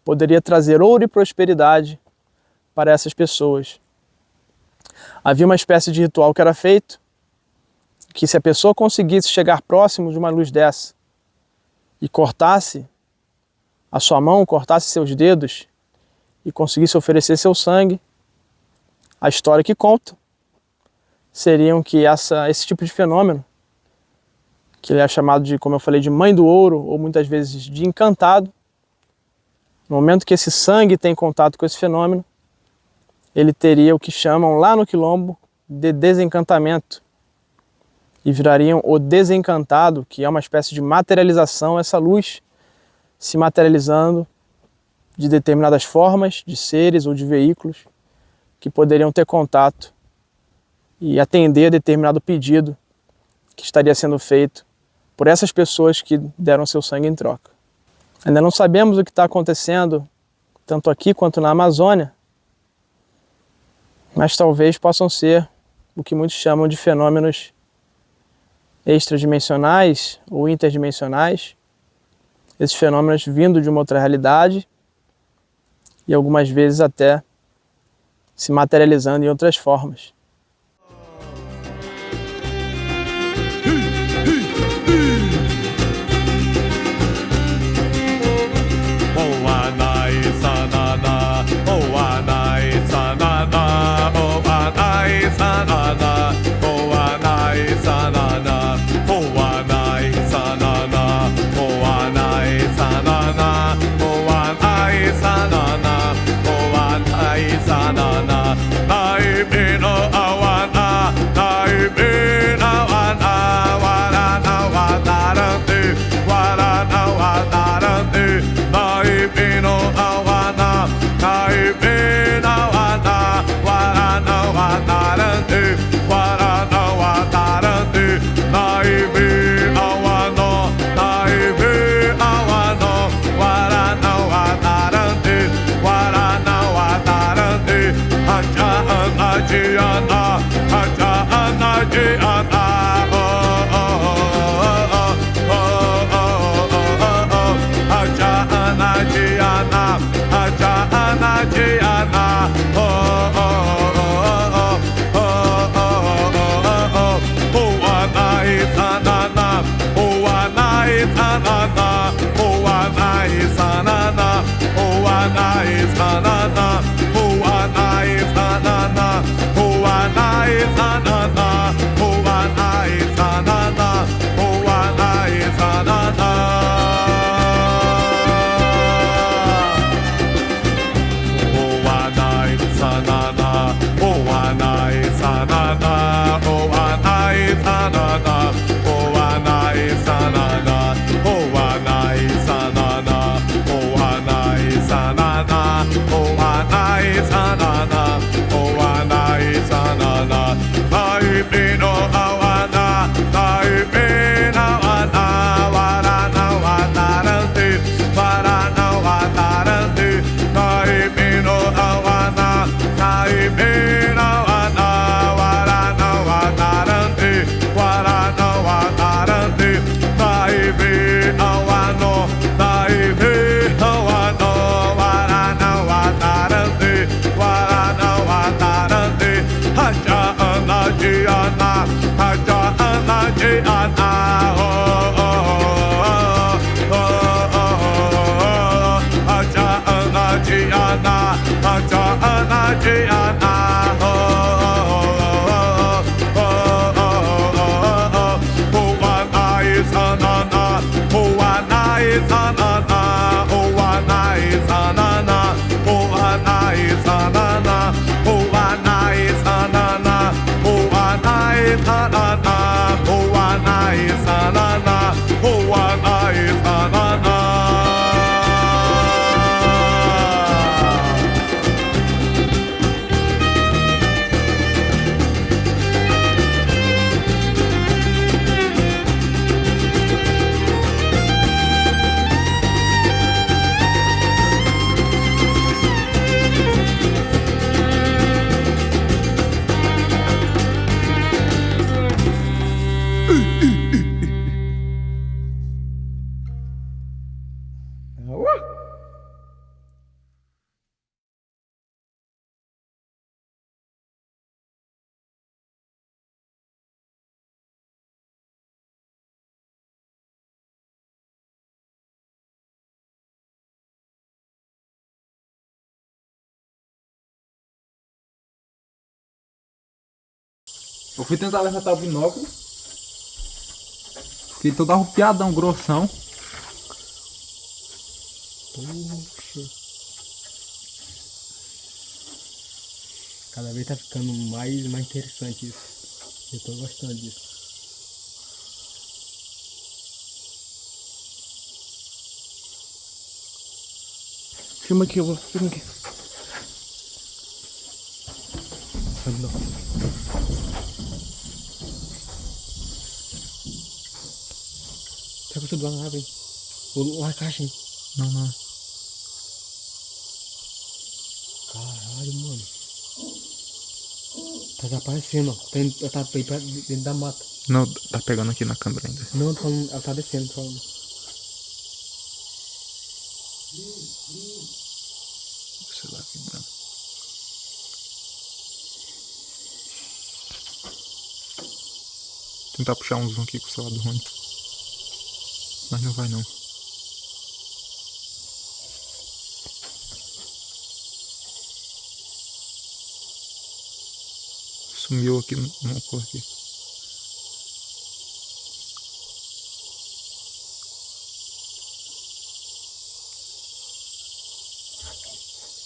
poderia trazer ouro e prosperidade para essas pessoas. Havia uma espécie de ritual que era feito, que se a pessoa conseguisse chegar próximo de uma luz dessa e cortasse a sua mão, cortasse seus dedos e conseguisse oferecer seu sangue, a história que conta seriam que esse tipo de fenômeno, que ele é chamado de, como eu falei, de Mãe do Ouro, ou muitas vezes de encantado, no momento que esse sangue tem contato com esse fenômeno, ele teria o que chamam lá no quilombo de desencantamento, e virariam o desencantado, que é uma espécie de materialização, essa luz se materializando de determinadas formas, de seres ou de veículos, que poderiam ter contato e atender a determinado pedido que estaria sendo feito por essas pessoas que deram seu sangue em troca. Ainda não sabemos o que está acontecendo, tanto aqui quanto na Amazônia, mas talvez possam ser o que muitos chamam de fenômenos extradimensionais ou interdimensionais, esses fenômenos vindo de uma outra realidade e algumas vezes até se materializando em outras formas. Eu fui tentar levantar o binóculo. Fiquei todo arrupiadão, grossão. Puxa. Cada vez tá ficando mais interessante isso. Eu tô gostando disso. Filma aqui, Lu. Filma aqui. Pega o celular na árvore. Ou na caixa, hein? Não. Caralho, mano. Tá desaparecendo, ó. Tá aí pra dentro da mata. Não, tá pegando aqui na câmera ainda. Não, tô falando, ela tá descendo, tô falando. O celular vibrando. Tentar puxar um zoom aqui com o celular do Rony. Mas não vai não. Sumiu aqui numa cor aqui.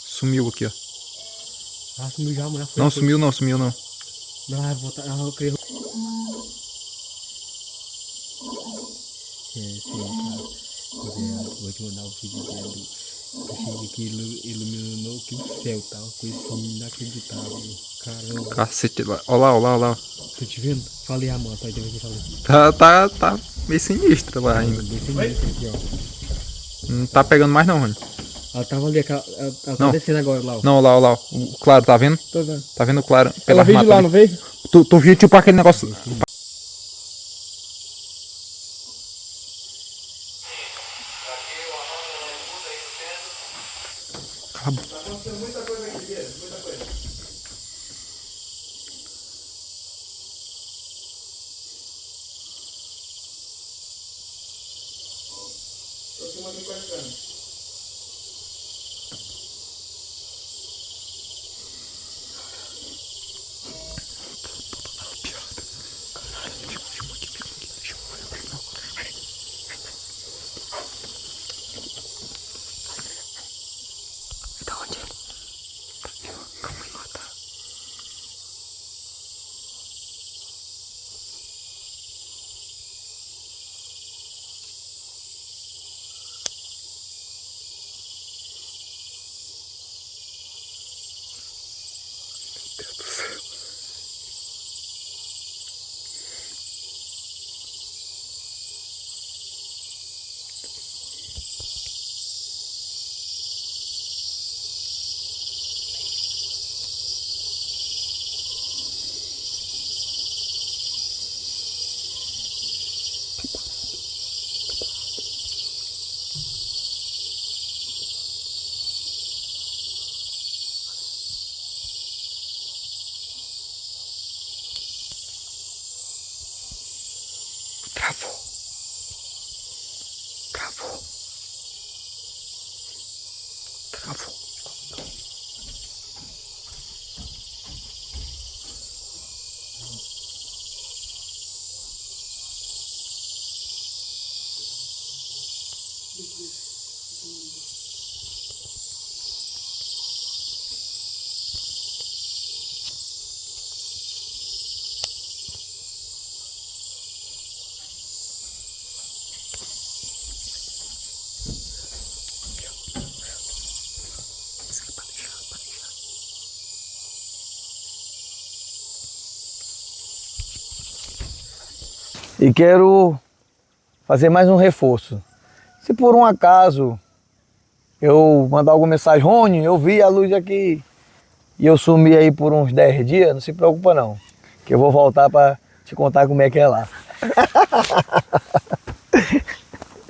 Sumiu aqui, ó. Ah, sumiu já, mulher. Não, sumiu não. Não, vai voltar. Ah, eu creio. Sim, cara. Vou te mandar um vídeo dele. Eu cheguei aqui e iluminou aqui o céu, tá? Uma coisa assim inacreditável. Caramba. Cacete, olha lá. Tô te vendo? Falei a mão, tá? Tá meio sinistra lá ainda. Bem sinistro aqui, ó. Não tá pegando mais não, Rony. Ela tava ali, ela tá descendo agora lá, ó. Não, lá. O claro, tá vendo? Tô vendo. Tá vendo o claro? Ela veio de lá, não veio? Tu viu tipo aquele negócio... Acabou. Tá acontecendo muita coisa aqui, Pedro. Muita coisa. Tô filmando aqui com a câmera. Travou. E quero fazer mais um reforço. Se por um acaso eu mandar alguma mensagem, Rony, eu vi a luz aqui e eu sumi aí por uns 10 dias, não se preocupa não, que eu vou voltar para te contar como é que é lá.